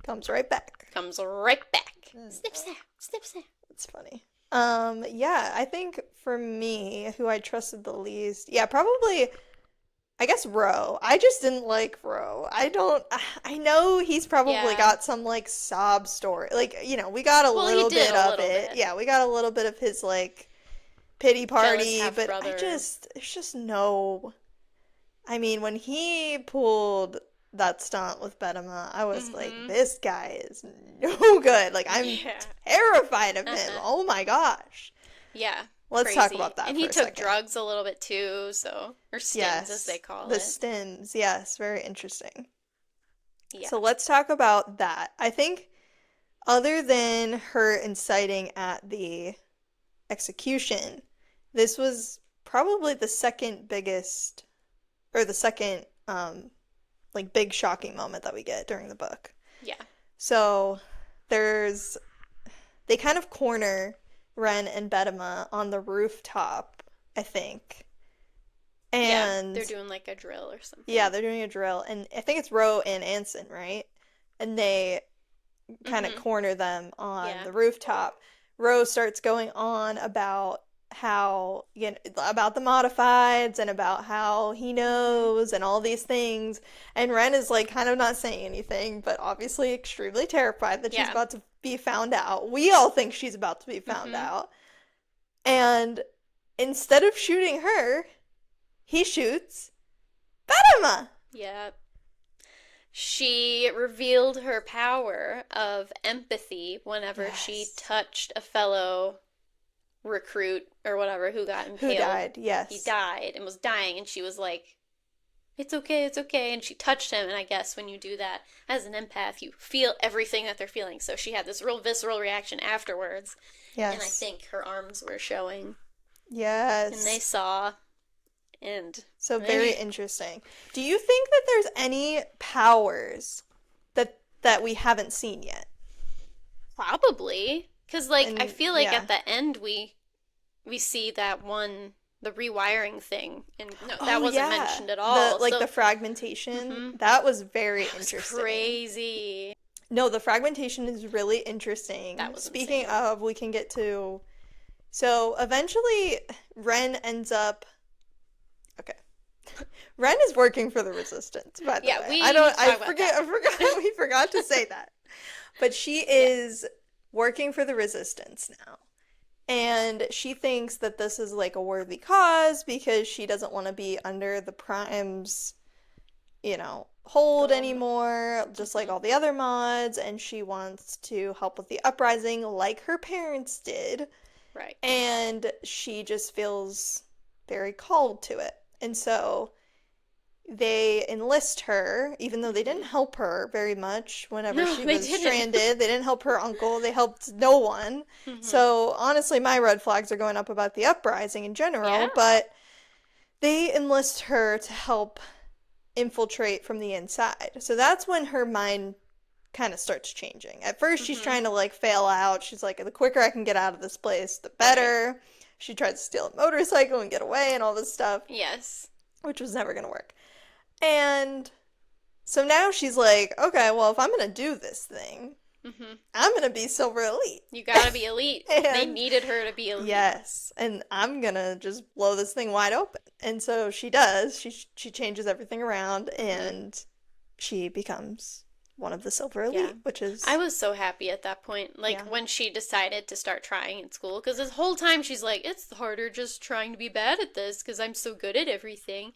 Comes right back. comes right back. Mm. Snip, snap, snip, snap. It's funny. Yeah, I think for me, who I trusted the least, yeah, probably, I guess Ro. I just didn't like Ro. I know he's probably Yeah. got some like sob story. Like, we got a Well, he little did bit a of little it. bit. Yeah, we got a little bit of his like pity Jealous party, half but brother. there's just no, I mean, when he pulled that stunt with Bedema, I was like, Mm-hmm. this guy is no good. Like, I'm Yeah. terrified of him. Uh-huh. Oh my gosh. Yeah. Let's talk Crazy. about that And for he a took second. drugs a little bit too, so, or stims as they Yes, call the it. stims. Yes, very interesting. Yeah. So let's talk about that. I think, other than her inciting at the execution, this was probably the second biggest, or the second, like, big shocking moment that we get during the book. Yeah. So there's they kind of corner Ren and Bedema on the rooftop, I think. Yeah. They're And doing like a drill or yeah, something. they're doing a drill, and I think it's Ro and Anson, right? And they kind of Mm-hmm. corner them on Yeah. the rooftop. Ro starts going on about about the modifieds and about how he Mm-hmm. knows and all these things. And Ren is like kind of not saying anything, but obviously extremely terrified that she's Yeah. about to be found out. We all think she's about to be found Mm-hmm. out. And instead of shooting her, he shoots Fatima. Yeah. She revealed her power of empathy whenever she Yes. touched a fellow recruit or whatever who got Who impaled. died? He Yes. died and was dying, and she was like, it's okay. And she touched him, and I guess when you do that as an empath, you feel everything that they're feeling. So she had this real visceral reaction afterwards, and I Yes. think her arms were showing, and they Yes. saw, and So very interesting. Do you think that there's any powers that we haven't seen yet? probably because like I And feel like yeah. at the end we see that one the rewiring thing, and no, that Oh wasn't yeah. mentioned at The all. like the So fragmentation, mhm, that was very that was interesting. crazy. No, the fragmentation is really interesting. That was Speaking insane. of, we can get to so eventually Ren ends up okay. Ren is working for the resistance, by the Yeah, way. we need to I talk about forget that. I forgot we forgot to say that. But she Yeah. is working for the resistance now. And she thinks that this is like a worthy cause because she doesn't want to be under the Prime's, hold Thumb. anymore, just like Hmm. all the other mods, and she wants to help with the uprising like her parents did. Right. And she just feels very called to it. And so they enlist her, even though they didn't Hmm. help her very much whenever No, she they was didn't. stranded. They didn't help her uncle, they helped no one. Hmm. So, honestly, my red flags are going up about the uprising in Yeah. general, but they enlist her to help infiltrate from the inside. So, that's when her mind kind of starts changing. At first, she's Hmm. trying to like fail out. She's like, the quicker I can get out of this place, the Right. better. She tried to steal a motorcycle and get away and all this stuff, Yes. which was never going to work. And so now she's like, okay, well, if I'm gonna do this thing, Hmm. I'm gonna be Silver Elite. You gotta be elite. They And needed her to be elite. yes, and I'm gonna just blow this thing wide open. And so she does. She changes everything around Hmm. and she becomes one of the Silver Yeah. Elite, which I is was so happy at that point, like yeah. when she decided to start trying in school, because this whole time she's like, it's harder just trying to be bad at this because I'm so good at everything.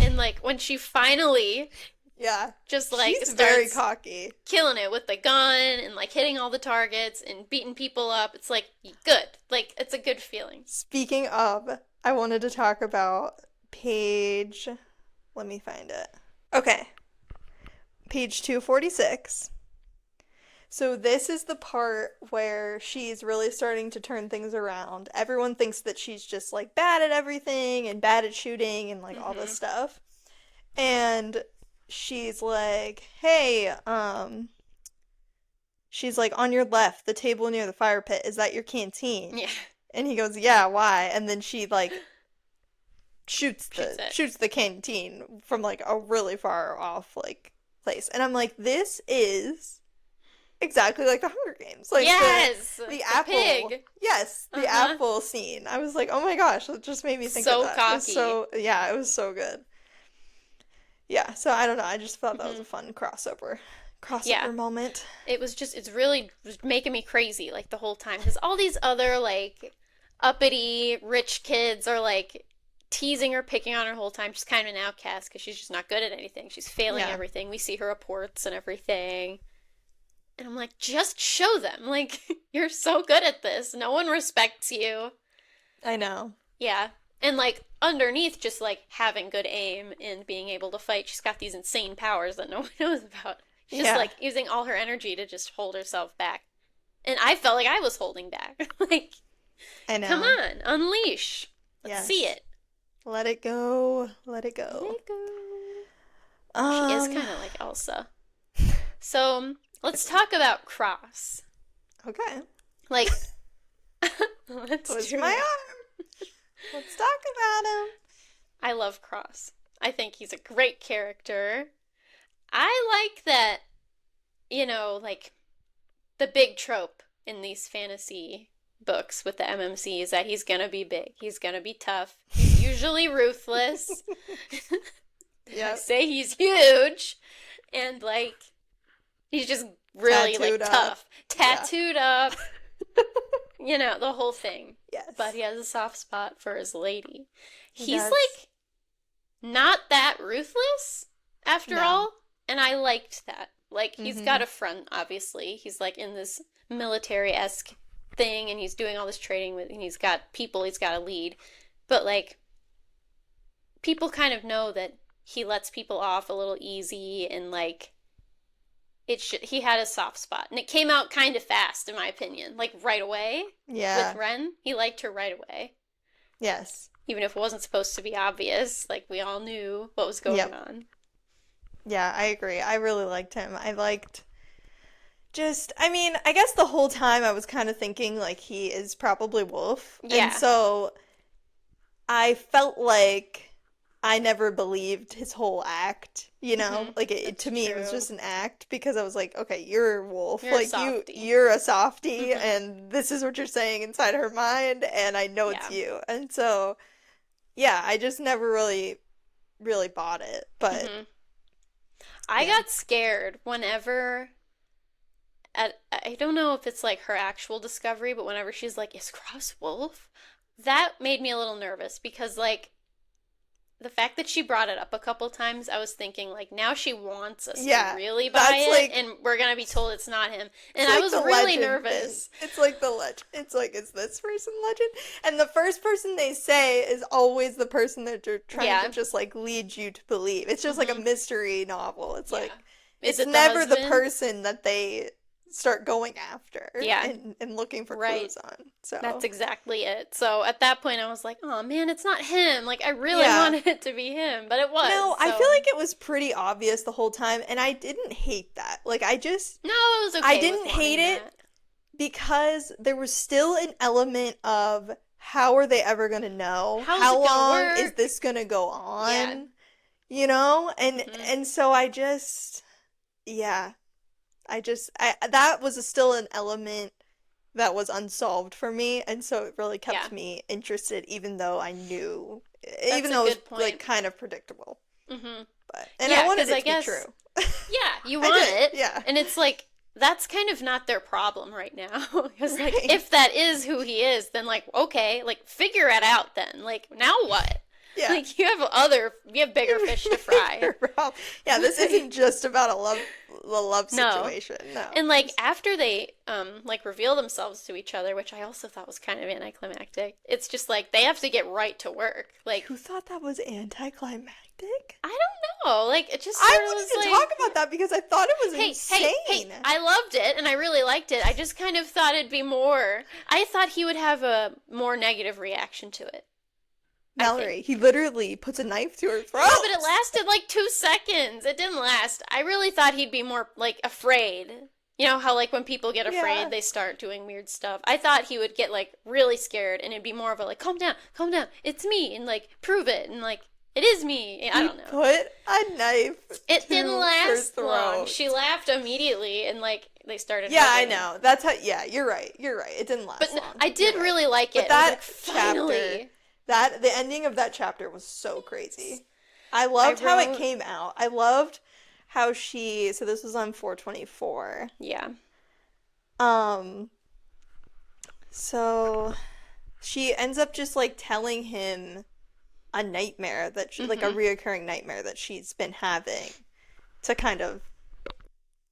And like when she finally Yeah. just like She's very starts cocky. killing it with the gun and like hitting all the targets and beating people up, it's like good. Like it's a good feeling. Speaking of, I wanted to talk about page, let me find it. Okay, page 246. So this is the part where she's really starting to turn things around. Everyone thinks that she's just like bad at everything and bad at shooting and like all this Hmm. stuff. And she's like, "Hey, she's like on your left, the table near the fire pit, is that your canteen?" Yeah. And he goes, "Yeah, why?" And then she like shoots Shoots the it. shoots the canteen from like a really far off like place. And I'm like, "This is exactly like the Hunger Games. Like Yes! the The apple. pig. Yes, the Uh-huh. apple scene. I was like, "Oh my gosh, it just made me think of So that." It was cocky. so yeah, it was so good. Yeah, so I don't know. I just thought that was Hmm. a fun Yeah. crossover moment. It's really was making me crazy like the whole time because all these other like uppity rich kids are like teasing her, picking on her whole time. She's kind of an outcast because she's just not good at anything. She's failing Yeah, everything. We see her reports and everything. And I'm like, just show them. Like, you're so good at this. No one respects you. I know. Yeah. And like underneath just like having good aim and being able to fight, she's got these insane powers that no one knows about. She's just Yeah, like using all her energy to just hold herself back. And I felt like I was holding back. Like, I come know. on, unleash. Let's see Yes. it. Let it go. Let it Let go. it go. She is Um, kind of like Elsa. So let's talk about Cross. okay. Like, let's Twist do my it. arm. Let's talk about him. I love Cross. I think he's a great character. I like that, like the big trope in these fantasy books with the MMC is that he's gonna be big. He's gonna be tough. He's usually ruthless. Did I Yep. say he's huge? And like he's just really like Tattooed up. tough, Yeah. tattooed up, the whole thing. But Yes. he has a soft spot for his lady. He He's does. like not that ruthless after No. all, and I liked that. Like he's Mm-hmm. got a front, obviously. He's like in this military-esque thing and he's doing all this trading with and he's got people he's got to lead. But like people kind of know that he lets people off a little easy and like he had a soft spot. And it came out kind of fast in my opinion. Like right away with Yeah. Ren, he liked her right away. Yes. Even if it wasn't supposed to be obvious, like we all knew what was going Yep. on. Yeah, I agree. I really liked him. I liked I mean, I guess the whole time I was kind of thinking like he is probably Wolf. And Yeah. so I felt like I never believed his whole act, you know? Hmm. Like That's to me it was true. just an act because I was like, okay, you're a wolf. You're a Like softie. you're a softie Hmm. and this is what you're saying inside her mind and I know it's Yeah. you. And so yeah, I just never really bought it. But Hmm. I yeah. got scared whenever I don't know if it's like her actual discovery, but whenever she's like, "Is Cross Wolf?" That made me a little nervous because like the fact that she brought it up a couple times, I was thinking like now she wants us to Yeah, really buy that's it, like and we're gonna be told it's not him. it's And I like was the really legend thing. nervous. It's like the legend. It's like, is this person legend? And the first person they say is always the person that they're trying to Yeah. just like lead you to believe. It's just like a Hmm. mystery novel. It's like Yeah. Is it's it the never the husband? person that they start going after Yeah. and looking for Right. clues on. That's So exactly it. So at that point, I was like, oh man, it's not him. Like, I really yeah. wanted it to be him, but it was. No, I feel So, like it was pretty obvious the whole time, and I didn't hate that. Like no, I was I okay with didn't hate wanting it that. because there was still an element of how are they ever gonna know? How's How it gonna long is work? this gonna go Yeah. on? You know? Hmm. And so I just yeah, I that was still an element that was unsolved for me, and so it really Yeah. kept me interested even though I knew That's even a though it good was like point. kind of predictable. Hmm. But and I Yeah, wanted because it I to be guess, true. yeah, you I want did. it. Yeah. And it's like, that's kind of not their problem right now. Because, like, Right. if that is who he is, then, like, okay, like, figure it out then. Like, now what? Yeah. Like, you have bigger fish to fry. Yeah, this isn't just about a love No. situation. No. And like after they like reveal themselves to each other, which I also thought was kind of anticlimactic. It's just like they have to get right to work. Like You thought that was anticlimactic? I don't know. Like it just I sort of wanted was to like talk about that because I thought it was hey, insane. I loved it and I really liked it. I just kind of thought it'd be more. I thought he would have a more negative reaction to it. I think. Mallory, he literally puts a knife to her throat. Yeah, but it lasted like 2 seconds. It didn't last. I really thought he'd be more like afraid. You know how like when people get Yeah. afraid, they start doing weird stuff. I thought he would get like really scared, and it'd be more of a like, calm down, it's me, and like prove it, and like it is me. I He don't know. put a knife It didn't to her last long. throat. She laughed immediately, and like they started Yeah, I hugging. know. That's how. Yeah, you're right. You're right. It didn't But last long. I You're did right. really like But it. I was that like, chapter, finally. that the ending of that chapter was so crazy. I I loved how it wrote, came out. I loved how she. So this was on 424. yeah. Um. So she ends up just like telling him a nightmare that she, like a Mm-hmm. reoccurring nightmare that she's been having to kind of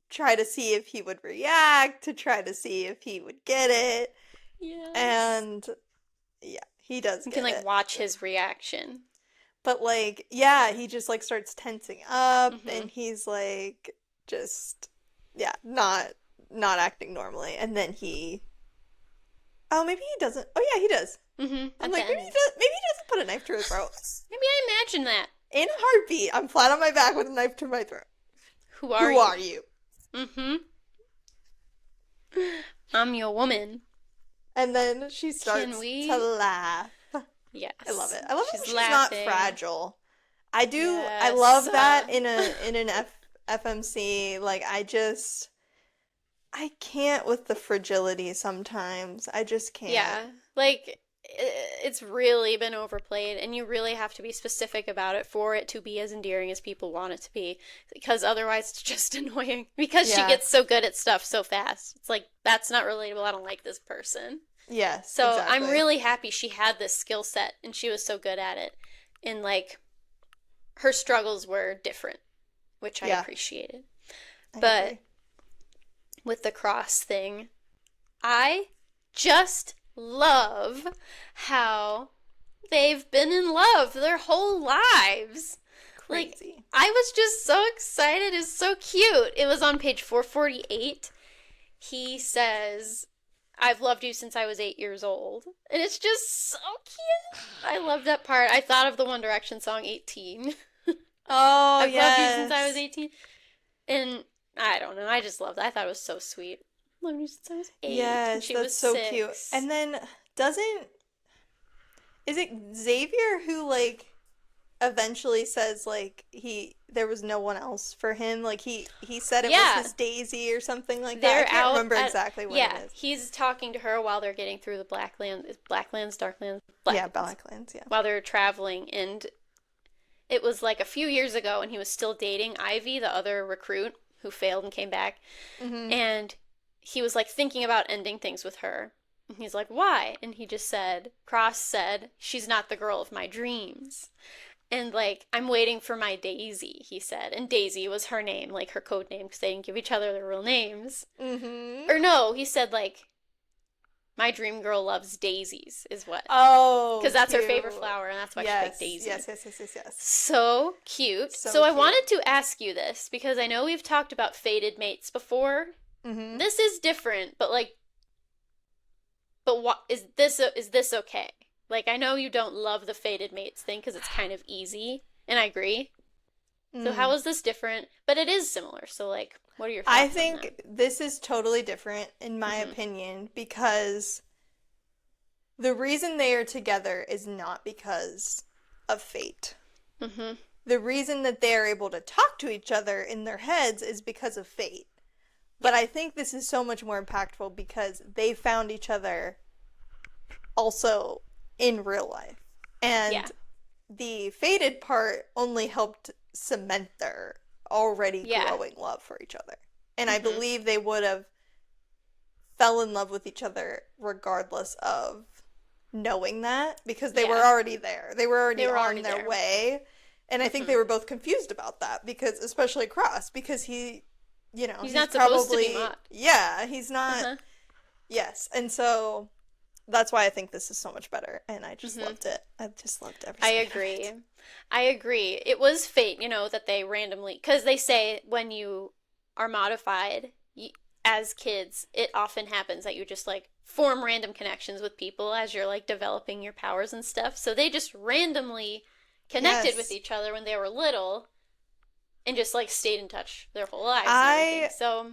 try to see if he would react, to try to see if he would get it. Yes. And yeah, he does You can get like it. watch his reaction. But like, yeah, he just like starts tensing up Hmm. and he's like just yeah, not acting normally. And then he oh, maybe he doesn't. Oh yeah, he does. Hmm. I'm At the like, maybe he end. does, maybe he doesn't put a knife to his throat. Maybe I imagine that. In a heartbeat, I'm flat on my back with a knife to my throat. Who are Who you? are you? Mm-hmm. I'm your woman. And then she Can starts we? to laugh. Yes. I love it. I love it when She's she's not laughing. fragile. I do. I Yes. love that in an FMC. Like I can't with the fragility sometimes. I just can't. Yeah. Like, it's really been overplayed, and you really have to be specific about it for it to be as endearing as people want it to be. Because otherwise, it's just annoying. Because she Yeah. gets so good at stuff so fast. It's like, that's not relatable. I don't like this person. Yes, So I'm exactly. really happy she had this skill set and she was so good at it. And like her struggles were different, which I Yeah, appreciated. I But agree. with the cross thing, I just love how they've been in love their whole lives. Like, Crazy. I was just so excited. It's so cute. It was on page 448. He says, I've loved you since I was 8 years old. And it's just so cute. I love that part. I thought of the One Direction song 18. Oh I've loved you since I was yes. 18. And I don't know. I just loved it. I thought it was so sweet. Loved you since I was 8. And Yes, she that's was so cute. 6. And then doesn't is it Xavier who like eventually says like he there was no one else for him? Like he said it was Yeah. his Daisy or something like that. I They're can't out remember at, exactly what yeah, it is. he's talking to her while they're getting through the Blacklands, Darklands, Yeah, Blacklands, Blacklands, yeah. while they're traveling. And it was like a few years ago and he was still dating Ivy, the other recruit who failed and came back. Mm-hmm. And he was like thinking about ending things with her. And he's like, why? And he just said, Cross said, she's not the girl of my dreams. And like, I'm waiting for my Daisy, he said. And Daisy was her name, like her code name, because they didn't give each other their real names. Mm-hmm. Or no, he said like, my dream girl loves daisies, is what. Oh, because that's her cute. favorite flower, and that's why she picked Daisy. Yes. So cute. So So I cute. wanted to ask you this because I know we've talked about fated mates before. Mm-hmm. This is different, but like, but what is this? Is this okay? Like, I know you don't love the fated mates thing because it's kind of easy, and I agree. So how is this different? But it is similar. So like, what are your thoughts I on think that? this is totally different, in my opinion, because the reason they are together is not because of fate. Mm-hmm. The reason that they are able to talk to each other in their heads is because of fate. But I think this is so much more impactful because they found each other also in real life. And Yeah. the fated part only helped cement their already Yeah. growing love for each other. And I believe they would have fell in love with each other regardless of knowing that because they were already there. They were already on their there. way. And I think they were both confused about that because, especially Cross, because he, He's not supposed to be probably, Maud. yeah, he's not, yes. And so that's why I think this is so much better. And I just loved it. I just loved every I second of agree. it. I agree. It was fate, that they randomly, because they say when you are modified as kids, it often happens that you just like form random connections with people as you're like developing your powers and stuff. So they just randomly connected with each other when they were little and just like stayed in touch their whole lives and everything. So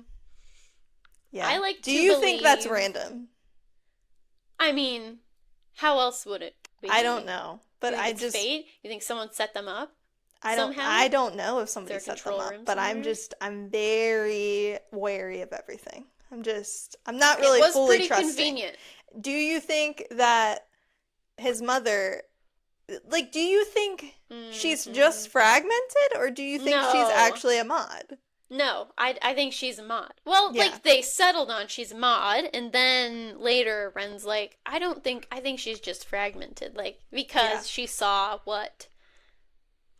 I like to Do you believe, think that's random? I mean, how else would it be? I don't know. But I just fate? You think someone set them up? I don't know if somebody set them up, but I'm very wary of everything. I'm not really fully trusting. It was pretty convenient. Do you think that his mother, like, do you think she's just fragmented, or do you think she's actually a Maud? No, I think she's a Maud. Well, like, they settled on she's a Maud, and then later Ren's like, I think she's just fragmented, like, because she saw what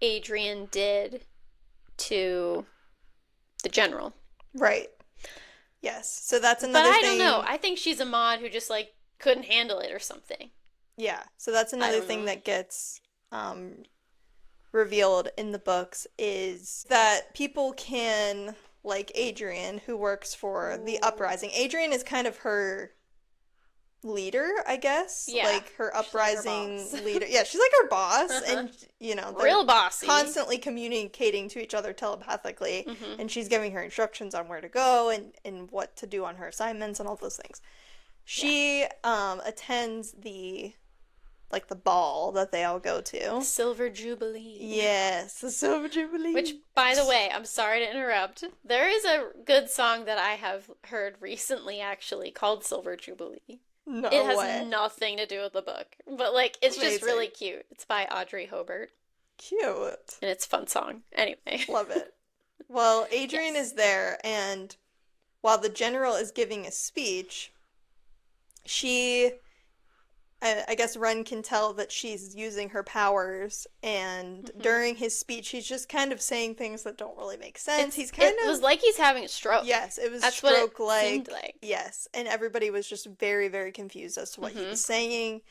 Adrian did to the general. Right. Yes. So that's another thing. But I don't know. I think she's a Maud who just, like, couldn't handle it or something. Yeah. So that's another thing that gets revealed in the books is that people can, like Adrian, who works for the Uprising. Adrian is kind of her leader, I guess. Yeah. Like her Uprising leader. Yeah, she's like her boss. And, they're real bossy. Constantly communicating to each other telepathically. And she's giving her instructions on where to go and what to do on her assignments and all those things. She attends the ball that they all go to. Silver Jubilee. Yes, the Silver Jubilee. Which, by the way, I'm sorry to interrupt. There is a good song that I have heard recently, actually, called Silver Jubilee. No it has way. nothing to do with the book, but like it's just really cute. It's by Audrey Hobart. Cute. And it's a fun song. Anyway. Love it. Well, Adrian is there, and while the general is giving a speech, I guess Ren can tell that she's using her powers, and during his speech, he's just kind of saying things that don't really make sense. It was like he's having a stroke. Yes, it was That's stroke-like. What it seemed like. Yes, and everybody was just very, very confused as to what he was saying.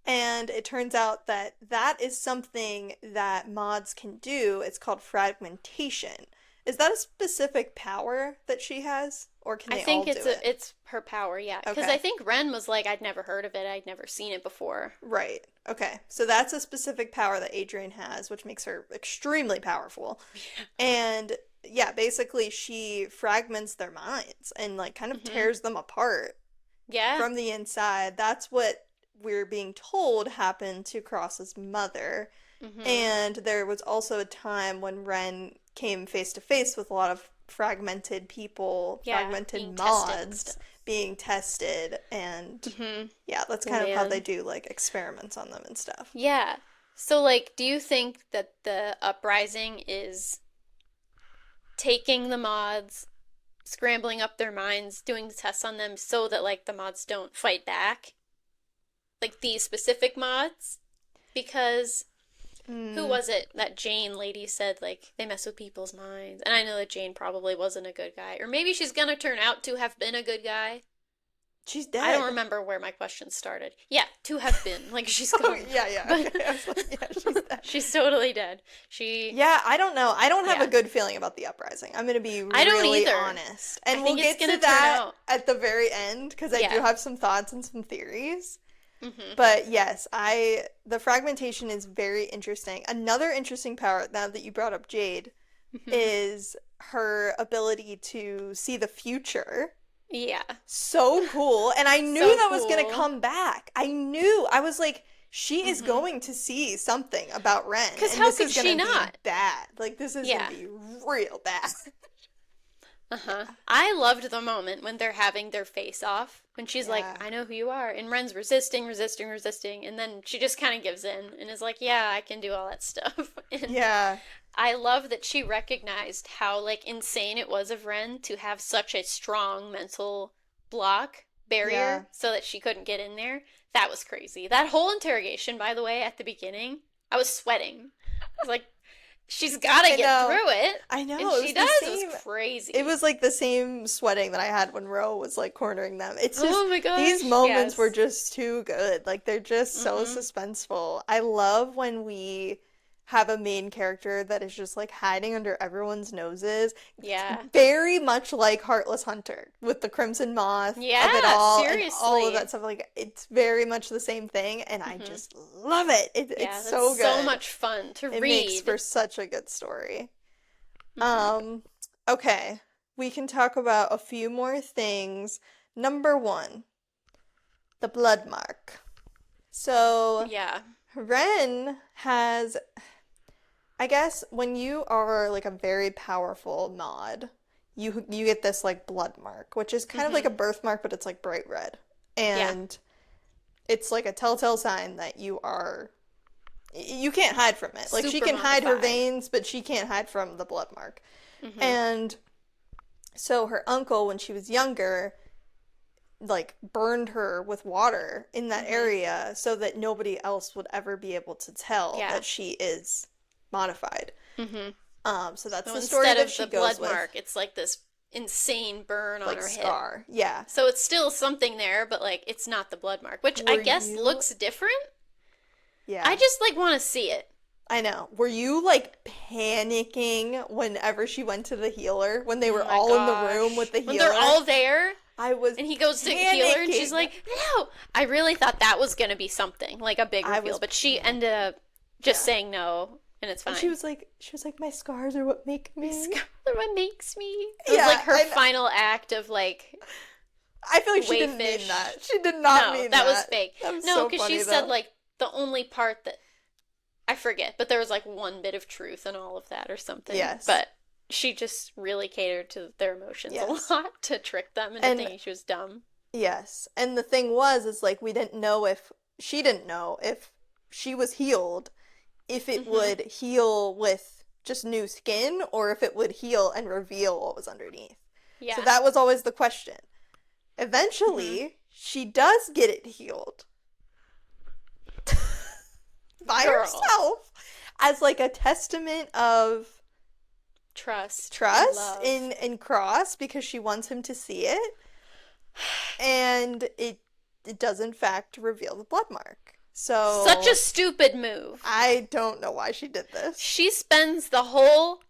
And it turns out that is something that mods can do. It's called fragmentation. Is that a specific power that she has? Or can they all do it? I think it's her power, yeah. Because I think Ren was like, I'd never heard of it. I'd never seen it before. Right. Okay. So that's a specific power that Adrian has, which makes her extremely powerful. Yeah. And yeah, basically she fragments their minds and like kind of tears them apart. Yeah. From the inside. That's what we're being told happened to Cross's mother. And there was also a time when Ren came face to face with a lot of fragmented people, fragmented mods being tested, and that's kind of how they do like experiments on them and stuff. Yeah. So like, do you think that the Uprising is taking the mods scrambling up their minds, doing the tests on them so that like the mods don't fight back. Like these specific mods. Because who Mm, was it that Jane lady said like they mess with people's minds? And I know that Jane probably wasn't a good guy. Or maybe she's gonna turn out to have been a good guy. she's I don't dead. remember where my question started. Yeah, to have been. Like she's Oh, gone. yeah, yeah. But Okay. I was like, yeah, she's dead. she's totally dead. She Yeah, I don't know. I don't have a yeah. good feeling about the uprising. I'm going to be I don't really either. honest. I And we'll think it's get to gonna turn that out. at the very end because I do Yeah. have some thoughts and some theories. Mm-hmm. But yes, the fragmentation is very interesting. Another interesting power, now that you brought up Jade, Mm-hmm. is her ability to see the future. Yeah. So cool. And I knew So that was going to cool. come back. I knew. I was like, she is Mm-hmm. going to see something about Ren, Because and how this could is going she to be not? bad. Like, this is going Yeah. to be real bad. Uh-huh. I loved the moment when they're having their face off. When she's like, Yeah. I know who you are. And Ren's resisting, resisting, resisting. And then she just kind of gives in and is like, yeah, I can do all that stuff. And Yeah. I love that she recognized how, like, insane it was of Ren to have such a strong mental block Yeah. barrier so that she couldn't get in there. That was crazy. That whole interrogation, by the way, at the beginning, I was sweating. I was like, she's got to I get know. through it. I know. And It she was the does. It was same. It crazy. was like the same sweating that I had when Ro was like cornering them. It's just Oh my these gosh, moments were yes. just too good. Like they're just so Mm-hmm. suspenseful. I love when we have a main character that is just like hiding under everyone's noses. Yeah. Very much like Heartless Hunter with the Crimson Moth of it Yeah, all and all of seriously. that stuff. Like it's very much the same thing, and I Mm-hmm. just love it. It's Yeah, that's so so good. much fun to It makes read. for such a good story. Mm-hmm. Um, okay. We can talk about a few more things. Number one, the blood mark. So, Yeah. Ren has, I guess, when you are like a very powerful mod, you get this like blood mark, which is kind of like Mm-hmm. a birthmark, but it's like bright red. Yeah. And it's like a telltale sign that you can't hide from it. Like she Super can hide her modified. veins, but she can't hide from the blood mark. Mm-hmm. And so her uncle, when she was younger, like burned her with water in that Mm-hmm. area so that nobody else would ever be able to tell Yeah. that she is modified. Mm-hmm. So that's So the story instead that of she the goes blood with, mark, it's like this insane burn on like her hip. scar. Yeah. So it's still something there, but like it's not the blood mark, which I Were guess you? looks different. I Yeah. just like want to see it. I know. Were you like panicking whenever she went to the healer when they Oh were my all in the room with gosh. the When they're healer? all there I was and he goes to heal her and she's panicking. like, no. I really thought that was going to be something, like a big I reveal, was but she panicking. ended up just Yeah. saying no and it's And fine. she was like, my scars are what make My me. scarlet what makes me. It was Yeah, like her final act of like I feel like she didn't mean wayfish. that. She did not No, mean that was that. fake. That was No, so because she funny said though. like the only part that I forget, but there was like one bit of truth in all of that or something. Yes. But she just really catered to their emotions a Yes. lot to trick them into And thinking she was dumb. yes. And the thing was is like we didn't know if she didn't know if she was healed, if it Hmm. would heal with just new skin or if it would heal and reveal what was underneath. So Yeah. that was always the question. Hmm. Eventually, she does get it healed by Girl. herself as like a testament of Trust and trust love. in Cross because she wants him to see it, and it does in fact reveal the blood mark. Such a So stupid move. I don't know why she did this. She spends the whole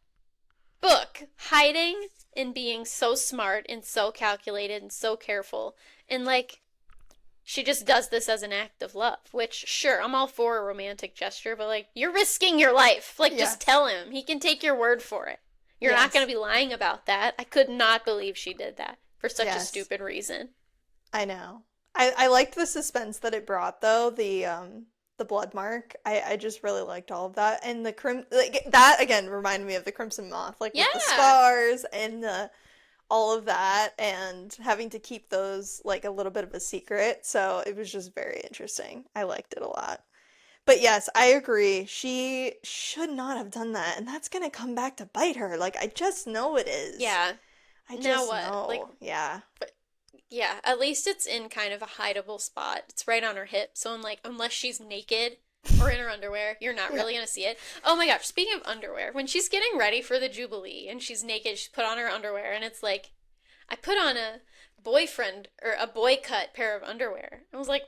book hiding and being so smart and so calculated and so careful. And like she just does this as an act of love, which sure, I'm all for a romantic gesture, but like you're risking your life. Like just Yes. tell him. He can take your word for it. You're not going Yes. to be lying about that. I could not believe she did that for such a Yes. stupid reason. I know. I liked the suspense that it brought though, the blood mark. I just really liked all of that. And the like that again reminded me of the Crimson Moth, like with the Yeah. scars and the all of that and having to keep those like a little bit of a secret. So it was just very interesting. I liked it a lot. But yes, I agree. She should not have done that, and that's gonna come back to bite her. Like I just know it is. Yeah. I Now just what? Like, know. Yeah. but yeah, at least it's in kind of a hideable spot. It's right on her hip, so I'm like, unless she's naked or in her underwear, you're not Yeah. really gonna see it. Oh my gosh, speaking of underwear, when she's getting ready for the Jubilee and she's naked, she's put on her underwear, and it's like, I put on a boyfriend or a boy cut pair of underwear. I was like,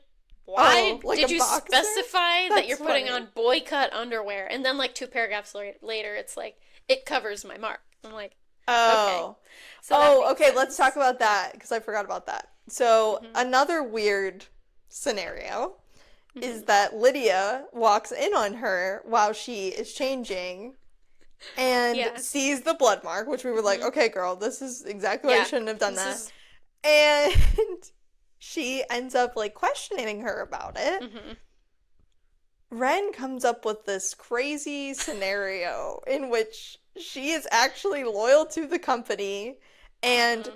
Oh, why like a did you boxer? specify that That's you're putting funny. on boy cut underwear? And then like two paragraphs later, it's like it covers my mark. I'm like, okay, Oh. so that Oh, makes okay, let's talk sense. about that because I forgot about that. So, Hmm. another weird scenario is Hmm. that Lydia walks in on her while she is changing and Yeah. sees the blood mark, which we were like, Hmm. okay, girl, this is exactly why you Yeah. shouldn't have done This that. is. And she ends up like questioning her about it. Hmm. Ren comes up with this crazy scenario in which she is actually loyal to the company and Hmm.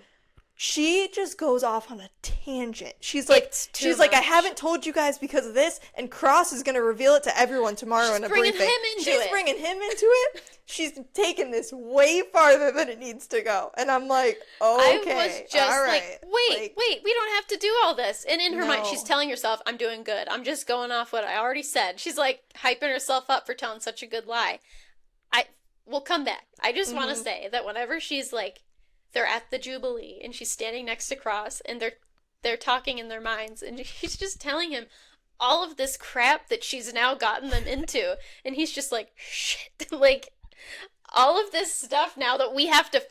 she just goes off on a tangent. It's too she's like, I much. haven't told you guys because of this, and Cross is gonna reveal it to everyone tomorrow She's in a bringing briefing. him into She's it. bringing him into it. She's taking this way farther than it needs to go, and I'm like, I was okay, all just like, right, wait, like, wait, we don't have to do all this. And in her mind, she's no, telling herself, I'm doing good. I'm just going off what I already said. She's like hyping herself up for telling such a good lie. I will come back. I just want to mm-hmm, say that whenever she's like, they're at the Jubilee and she's standing next to Cross and they're talking in their minds and she's just telling him all of this crap that she's now gotten them into and he's just like shit like all of this stuff now that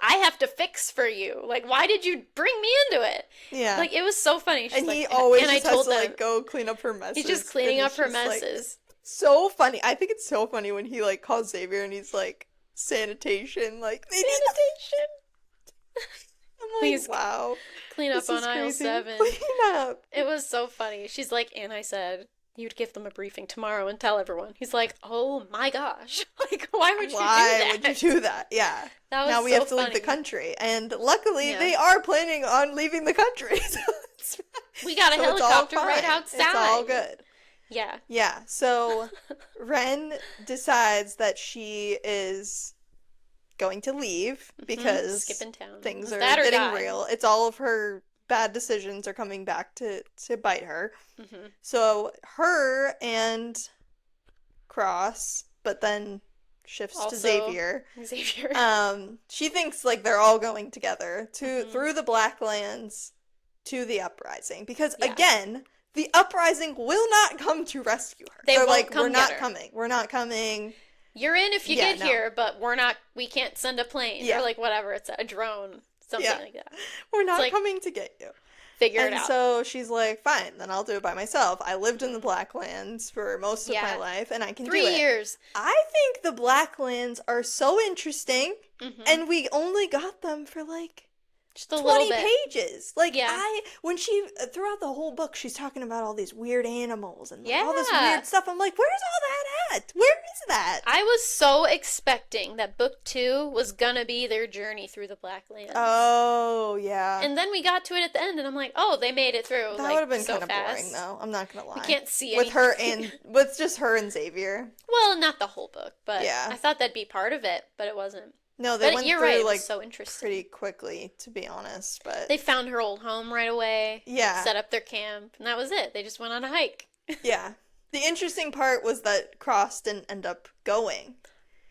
I have to fix for you. Like, why did you bring me into it? yeah. Like, it was so funny. She's And he like, always and I just has told to them, like go clean up her he's just messes, and cleaning up it's her just like messes. so funny. I think it's so funny when he like calls Xavier and he's like sanitation, like they need. Sanitation. I'm like, Please wow, clean up this on is aisle crazy. 7. Clean up. It was so funny. She's like, and I said, you'd give them a briefing tomorrow and tell everyone. He's like, oh my gosh. Like, why would you do Why would you that? do that? Yeah. That was Now we so have to leave the funny. country, and luckily Yeah. they are planning on leaving the country, so it's, We got a so it's all helicopter right fine. It's all outside. good. Yeah. Yeah. So Ren decides that she is going to leave because Skipping town. It things was are that or getting die. real. It's all of her bad decisions are coming back to bite her. Hmm. So her and Cross, but then shifts to Also, Xavier. Xavier. She thinks like they're all going together to Hmm. through the Blacklands to the uprising because Yeah. again, the uprising will not come to rescue her. They They're won't like, we're come get not her. coming. We're not coming. You're in if you Yeah, get no. here, but we can't send a plane or Yeah. like whatever. It's a drone, something Yeah. like that. We're It's not like, coming to get you. figure it And out. so she's like, fine, then I'll do it by myself. I lived in the Hmm. Blacklands for most of my Yeah. life, and I can do Three it. years. I think the Blacklands are so interesting, Hmm. and we only got them for like Just a little 20 bit. pages. Like, Yeah. when she, throughout the whole book, she's talking about all these weird animals and like, all this Yeah. weird stuff. I'm like, where's all that at? Where is that? I was so expecting that book 2 was gonna be their journey through the Blacklands. Oh, yeah. And then we got to it at the end, and I'm like, oh, they made it through That would have been so kind of boring, fast. though. I'm not gonna We lie. can't see With her anything. and, with just her and Xavier. Well, not the whole book, but Yeah. I thought that'd be part of it, but it wasn't. No, they But went you're through, right, it was like, so interesting. pretty quickly, to be honest, but They found her old home right away, yeah, set up their camp, and that was it. They just went on a hike. yeah. The interesting part was that Cross didn't end up going.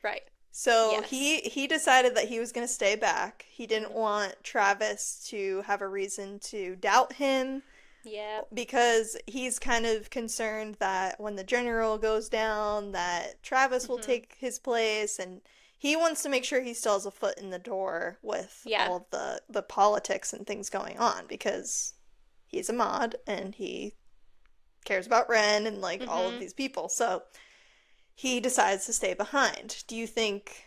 Right. So Yes. he decided that he was going to stay back. He didn't want Travis to have a reason to doubt him Yeah. because he's kind of concerned that when the general goes down that Travis will Hmm. take his place, and he wants to make sure he still has a foot in the door with Yeah. all of the politics and things going on because he's a mod and he cares about Ren and like all of Hmm. these people. So he decides to stay behind. Do you think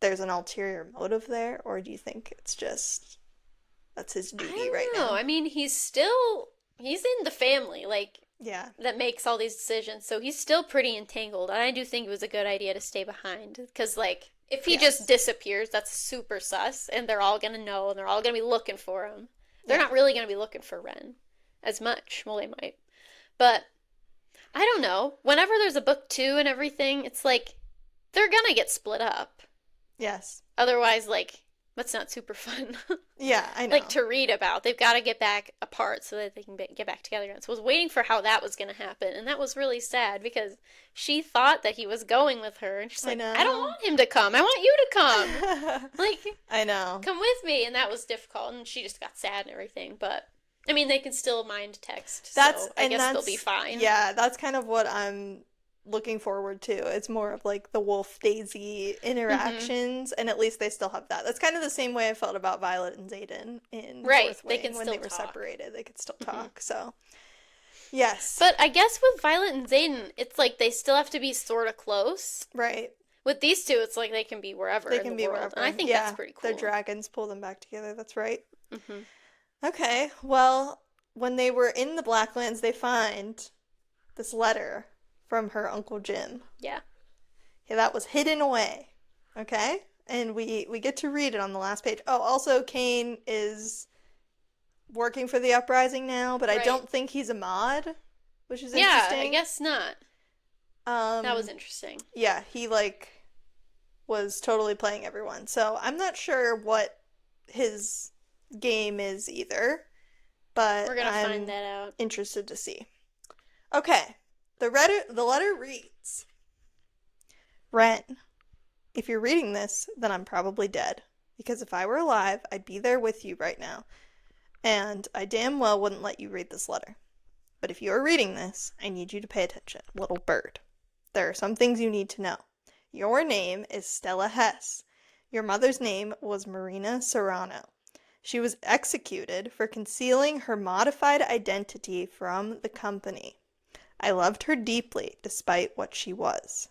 there's an ulterior motive there, or do you think it's just that's his I duty don't right know. now? I mean, he's in the family, like, Yeah. that makes all these decisions, so he's still pretty entangled. And I do think it was a good idea to stay behind, because, like, if he just Yes. disappears, that's super sus, and they're all gonna know, and they're all gonna be looking for him. They're Yeah. not really gonna be looking for Ren as much. Well, they might. But, I don't know. Whenever there's a book 2 and everything, it's like, they're gonna get split up. Yes. Otherwise, like, That's not super fun. Yeah, I Like know. to read about. They've got to get back apart so that they can get back together again. So I was waiting for how that was going to happen, and that was really sad because she thought that he was going with her, and she's I like, "I don't know. want him to come. I want you to come. Like, I know. come with me." And that was difficult, and she just got sad and everything. But I mean, they can still mind text, That's so I and guess they'll be that's fine. yeah, that's kind of what I'm looking forward to. It's more of like the Wolf Daisy Mm-hmm. interactions, and at least they still have that. That's kind of the same way I felt about Violet and Xaden in Right, Fourth they can Wing when still they were talk. separated. They could still Mm-hmm. talk. So, yes. But I guess with Violet and Xaden, it's like they still have to be sort of close. Right. With these two, it's like they can be wherever They in the can be world, and I wherever. think that's Yeah. pretty The cool. dragons pull them back together. That's right. Hmm. Okay. Well, when they were in the Blacklands, they find this letter from her Uncle Jim. Yeah. Yeah, that was hidden away. Okay? And we get to read it on the last page. Oh, also Kane is working for the uprising now, but I Right. don't think he's a mod, which is Yeah, I interesting. guess not. That was Um interesting. yeah, he like was totally playing everyone. So, I'm not sure what his game is either, We're but gonna find I'm that out. interested to see. Okay. The letter reads, Ren, if you're reading this, then I'm probably dead. Because if I were alive, I'd be there with you right now. And I damn well wouldn't let you read this letter. But if you are reading this, I need you to pay attention, little bird. There are some things you need to know. Your name is Stella Hess. Your mother's name was Marina Serrano. She was executed for concealing her modified identity from the company. I loved her deeply, despite what she was.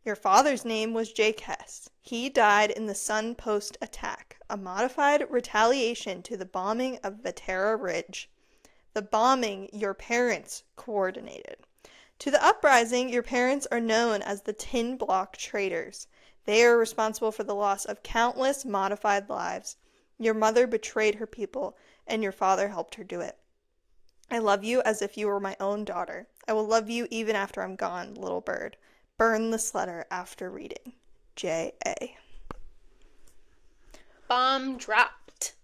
Your father's name was Jake Hess. He died in the Sun Post attack, a modified retaliation to the bombing of Vatera Ridge. The bombing your parents coordinated. To the uprising, your parents are known as the Tin Block Traitors. They are responsible for the loss of countless modified lives. Your mother betrayed her people, and your father helped her do it. I love you as if you were my own daughter. I will love you even after I'm gone, little bird. Burn this letter after reading. J.A. Bomb dropped.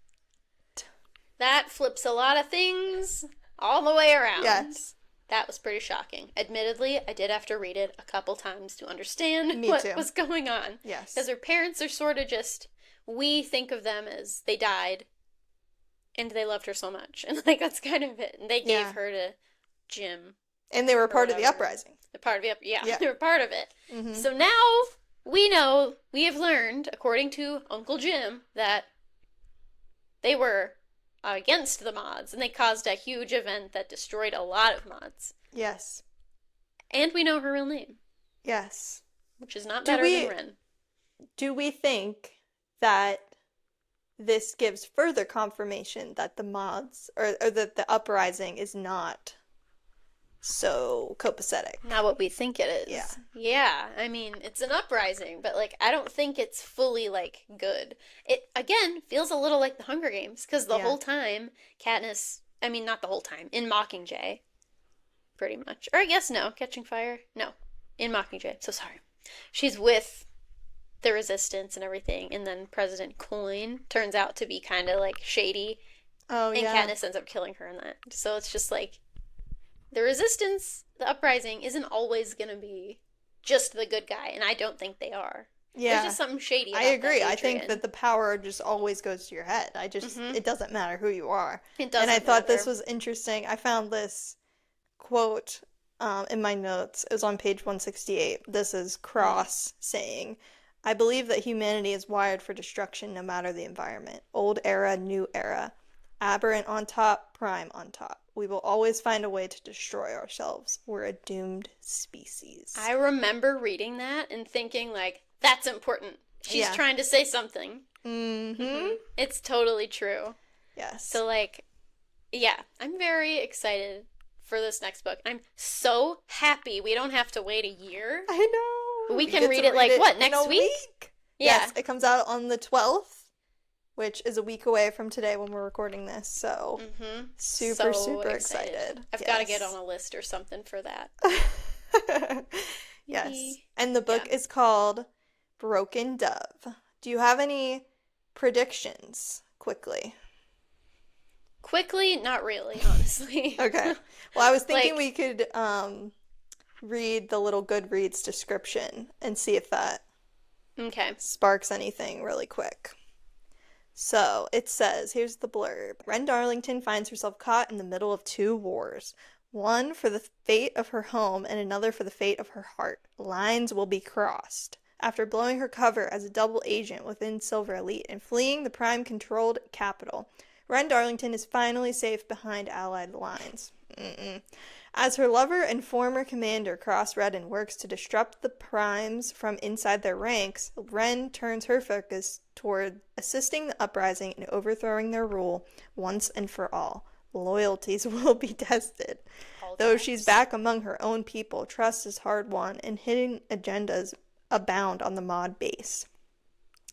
That flips a lot of things all the way around. Yes, That was pretty shocking. Admittedly, I did have to read it a couple times to understand me what too. was going on. Because Yes. her parents are sort of just, we think of them as they died and they loved her so much. And like, that's kind of it. And they gave Yeah. her to Jim And they were or part of the whatever. uprising. The part of it, yeah, Yeah. they were part of it. Mm-hmm. So now we know, we have learned, according to Uncle Jim, that they were against the mods and they caused a huge event that destroyed a lot of mods. Yes. And we know her real name, Yes. which is not Do better than we Ren. do we think that this gives further confirmation that the mods or that the uprising is not so copacetic? Not what we think it is. Yeah. Yeah, I mean, it's an uprising, but like, I don't think it's fully like good. It, again, feels a little like the Hunger Games, because the Yeah. whole time, Katniss, I mean, not the whole time, in Mockingjay, pretty much. Or I guess no, Catching Fire? No, in Mockingjay, so sorry. She's with the resistance and everything, and then President Coin turns out to be kind of like shady, Oh and yeah. Katniss ends up killing her in that. So it's just like the resistance, the uprising, isn't always gonna be just the good guy, and I don't think they are. There's Yeah. just something shady I about agree. that I think that Adrian. the power just always goes to your head. It doesn't matter who you are. It And I doesn't thought this matter. was interesting. I found this quote in my notes. It was on page 168. This is Mm. Cross saying, I believe that humanity is wired for destruction no matter the environment. Old era, new era. Aberrant on top, prime on top. We will always find a way to destroy ourselves. We're a doomed species. I remember reading that and thinking like, that's important. She's Yeah. trying to say something. Mm-hmm. It's totally true. Yes. So like, yeah, I'm very excited for this next book. I'm so happy we don't have to wait a year. I know. We can get read to it like what, in next a week? Yeah. Yes, it comes out on the 12th, which is a week away from today when we're recording this. So Mm-hmm. super, So super excited. I've got to get on a list or something for that. Yes. Yee. And the book Yeah. is called Broken Dove. Do you have any predictions quickly. Quickly, not really, honestly. Okay. Well, I was thinking Like, we could read the little Goodreads description and see if that okay. sparks anything really quick. So it says, here's the blurb. Ren Darlington finds herself caught in the middle of two wars. One for the fate of her home and another for the fate of her heart. Lines will be crossed. After blowing her cover as a double agent within Silver Elite and fleeing the Prime-controlled capital, Ren Darlington is finally safe behind Allied lines. As her lover and former commander Cross Redden works to disrupt the Primes from inside their ranks, Ren turns her focus toward assisting the uprising and overthrowing their rule once and for all. Loyalties will be tested. Though she's back among her own people, trust is hard won, and hidden agendas abound on the mod base.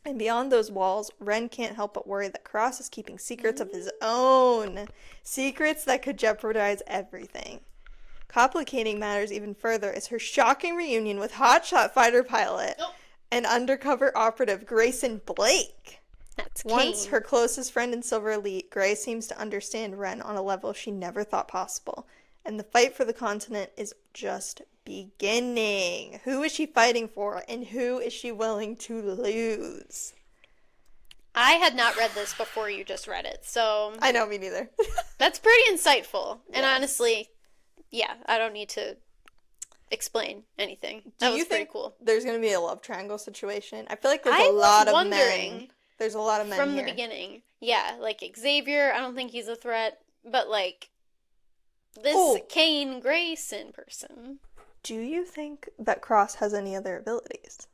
And beyond those walls, Ren can't help but worry that Cross is keeping secrets of his own. Secrets that could jeopardize everything. Complicating matters even further is her shocking reunion with hotshot fighter pilot and undercover operative Grayson Blake. That's Once Kane. her closest friend in Silver Elite, Gray seems to understand Ren on a level she never thought possible. And the fight for the continent is just beginning. Who is she fighting for, and who is she willing to lose? I had not read this before you just read it, so I know, me neither. that's pretty insightful. And Yes. honestly, yeah, I don't need to explain anything. Do That you was pretty think cool. there's going to be a love triangle situation? I feel like there's I a was lot of wondering men. There's a lot of men from here. the beginning. Yeah, like Xavier, I don't think he's a threat, but like this Oh. Kane Grayson person. Do you think that Cross has any other abilities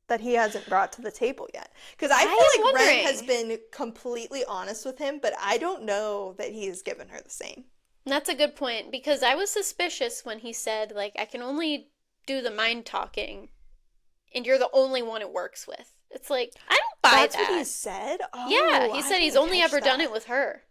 that he hasn't brought to the table yet? Because I I feel am like Ren wondering. has been completely honest with him, but I don't know that he's given her the same. That's a good point because I was suspicious when he said like I can only do the mind talking and you're the only one it works with. It's like I don't buy That's what he that. said? Yeah, Oh, he I said he's didn't only catch ever done that. it with her.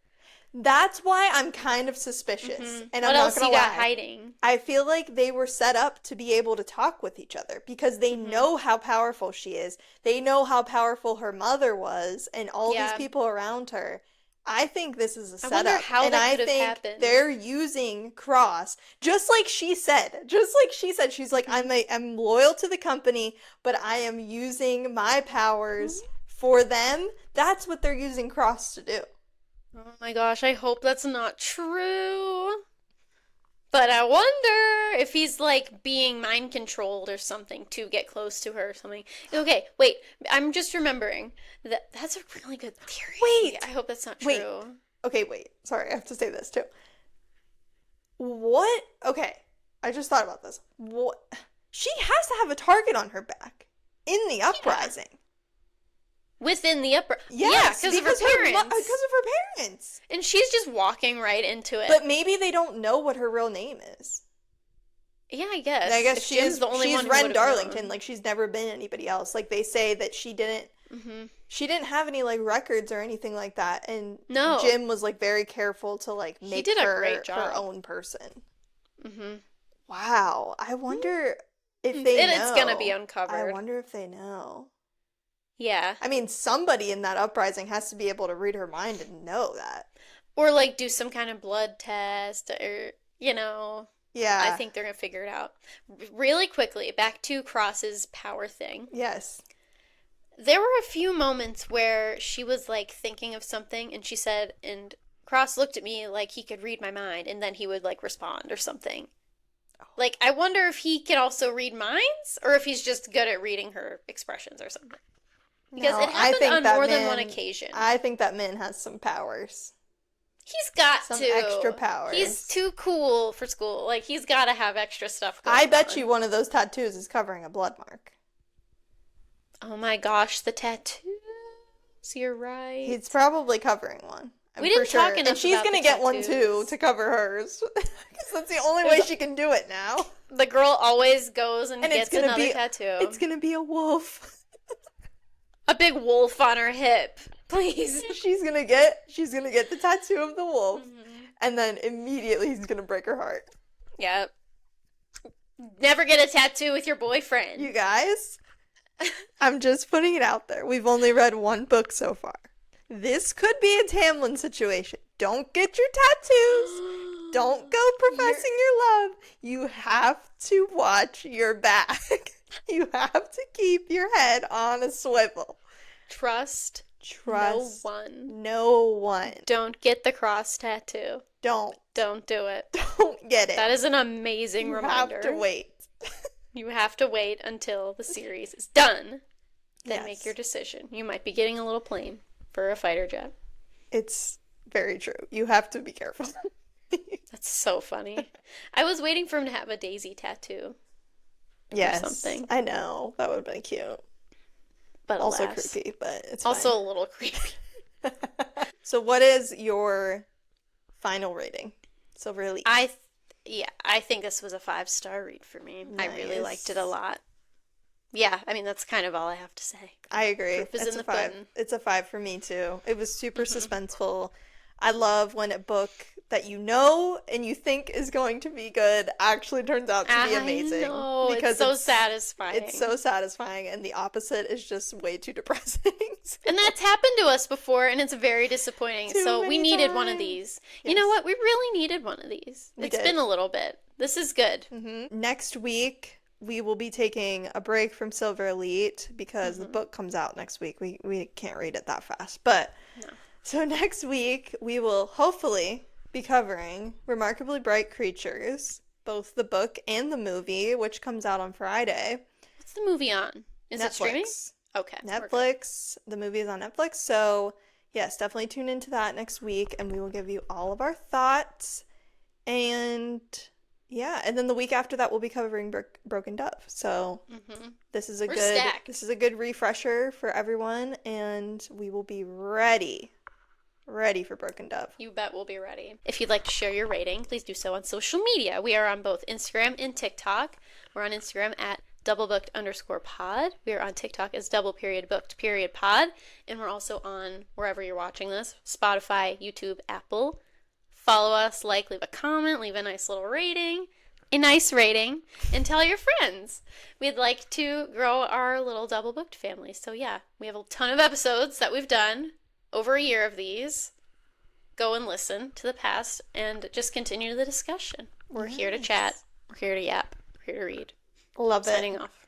That's why I'm kind of suspicious. And I'm What not else gonna you got lie. hiding? I feel like they were set up to be able to talk with each other because they know how powerful she is. They know how powerful her mother was and all these Yeah. people around her. I think this is a I wonder setup. how And that I could have think happened. they're using Cross just like she said. Just like she said. She's like, I'm loyal to the company, but I am using my powers for them. That's what they're using Cross to do. Oh my gosh, I hope that's not true. But I wonder if he's like being mind controlled or something to get close to her or something. Okay, wait. I'm just remembering that that's a really good theory. Wait. I hope that's not Wait. true. Okay, wait. Sorry, I have to say this too. What? Okay, I just thought about this. What? She has to have a target on her back in the uprising. Within the upper. Yes, yeah, because of her parents. Because of her parents. And she's just walking right into it. But maybe they don't know what her real name is. yeah, I guess. I guess If Jim's the only she's one who Ren would've Darlington. known. Like she's never been anybody else. Like they say that she didn't have any like records or anything like that. And No. Jim was like very careful to like make did a her great job. her own person. Mm-hmm. Wow, I wonder if they know. It's gonna be uncovered. I wonder if they know. Yeah. I mean, somebody in that uprising has to be able to read her mind and know that. Or like do some kind of blood test or, Yeah. I think they're gonna figure it out. Really quickly, back to Cross's power thing. Yes. There were a few moments where she was like thinking of something and she said, and Cross looked at me like he could read my mind and then he would like respond or something. Like, I wonder if he can also read minds or if he's just good at reading her expressions or something. Because No, it I happened think on that more than one man- occasion. I think that man has some powers. He's got Some to. extra powers. He's too cool for school. Like, he's got to have extra stuff going I bet on. you one of those tattoos is covering a blood mark. Oh my gosh, the tattoos. You're right. He's probably covering one. We didn't for sure. talk enough And she's about gonna the get one too tattoos. to cover hers. Because that's the only way she can do it now. The girl always goes and And it's gets gonna another be tattoo. It's gonna be a wolf. A big wolf on her hip. Please. she's gonna get the tattoo of the wolf, Mm-hmm. and then immediately he's gonna break her heart. Yep. Never get a tattoo with your boyfriend. You guys, I'm just putting it out there. We've only read one book so far. This could be a Tamlin situation. Don't get your tattoos. Don't go You're professing your love. You have to watch your back. You have to keep your head on a swivel. trust no Trust one. no one. Don't get the cross tattoo. Don't. Don't do it. Don't get it. That is an amazing You reminder. have to wait. You have to wait until the series is done. Then Yes. make your decision. You might be getting a little plain for a fighter jet. It's very true. You have to be careful. That's so funny. I was waiting for him to have a daisy tattoo Yes. something. I know. That would have been cute. But Also alas, creepy, but it's also a little creepy. fine. So what is your final rating? Silver Elite. I think this was a 5-star read for me. I really liked it a Nice. lot. Yeah, I mean that's kind of all I have to say. I agree. Proof is It's in a the 5. pudding. It's a 5 for me too. It was super Mhm. suspenseful. I love when a book that you know and you think is going to be good actually turns out to be amazing. I know, Because it's so satisfying. it's so satisfying, and the opposite is just way too depressing. And that's happened to us before, and it's very disappointing. Too So we many needed one of times. these. You know Yes. what? We really needed one of these. We It's did. been a little bit. This is good. Next week, we will be taking a break from Silver Elite because the book comes out next week. We can't read it that fast. But No. so next week, we will hopefully be covering Remarkably Bright Creatures, both the book and the movie, which comes out on Friday. What's the movie on? Is it streaming? Netflix. Okay. we're good. Netflix. The movie is on Netflix. So, yes, definitely tune into that next week, and we will give you all of our thoughts. And yeah, and then the week after that, we'll be covering Broken Dove. So, Mhm. this is a We're good stacked. this is a good refresher for everyone, and we will be ready for Broken Dove. You bet we'll be ready. If you'd like to share your rating, please do so on social media. We are on both Instagram and TikTok. We're on Instagram at doublebooked_pod. We are on TikTok as double_booked_pod. And we're also on wherever you're watching this, Spotify, YouTube, Apple. Follow us, leave a comment, leave a nice little rating. A nice rating, and tell your friends. We'd like to grow our little Double Booked family. So yeah, we have a ton of episodes that we've done, over a year of these. Go and listen to the past and just continue the discussion. We're here to chat. We're here to yap. We're here to read. Love it. Signing off.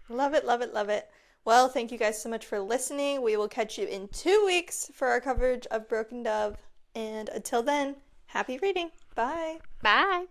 Love it, love it, love it. Well, thank you guys so much for listening. We will catch you in 2 weeks for our coverage of Broken Dove. And until then, happy reading. Bye. Bye.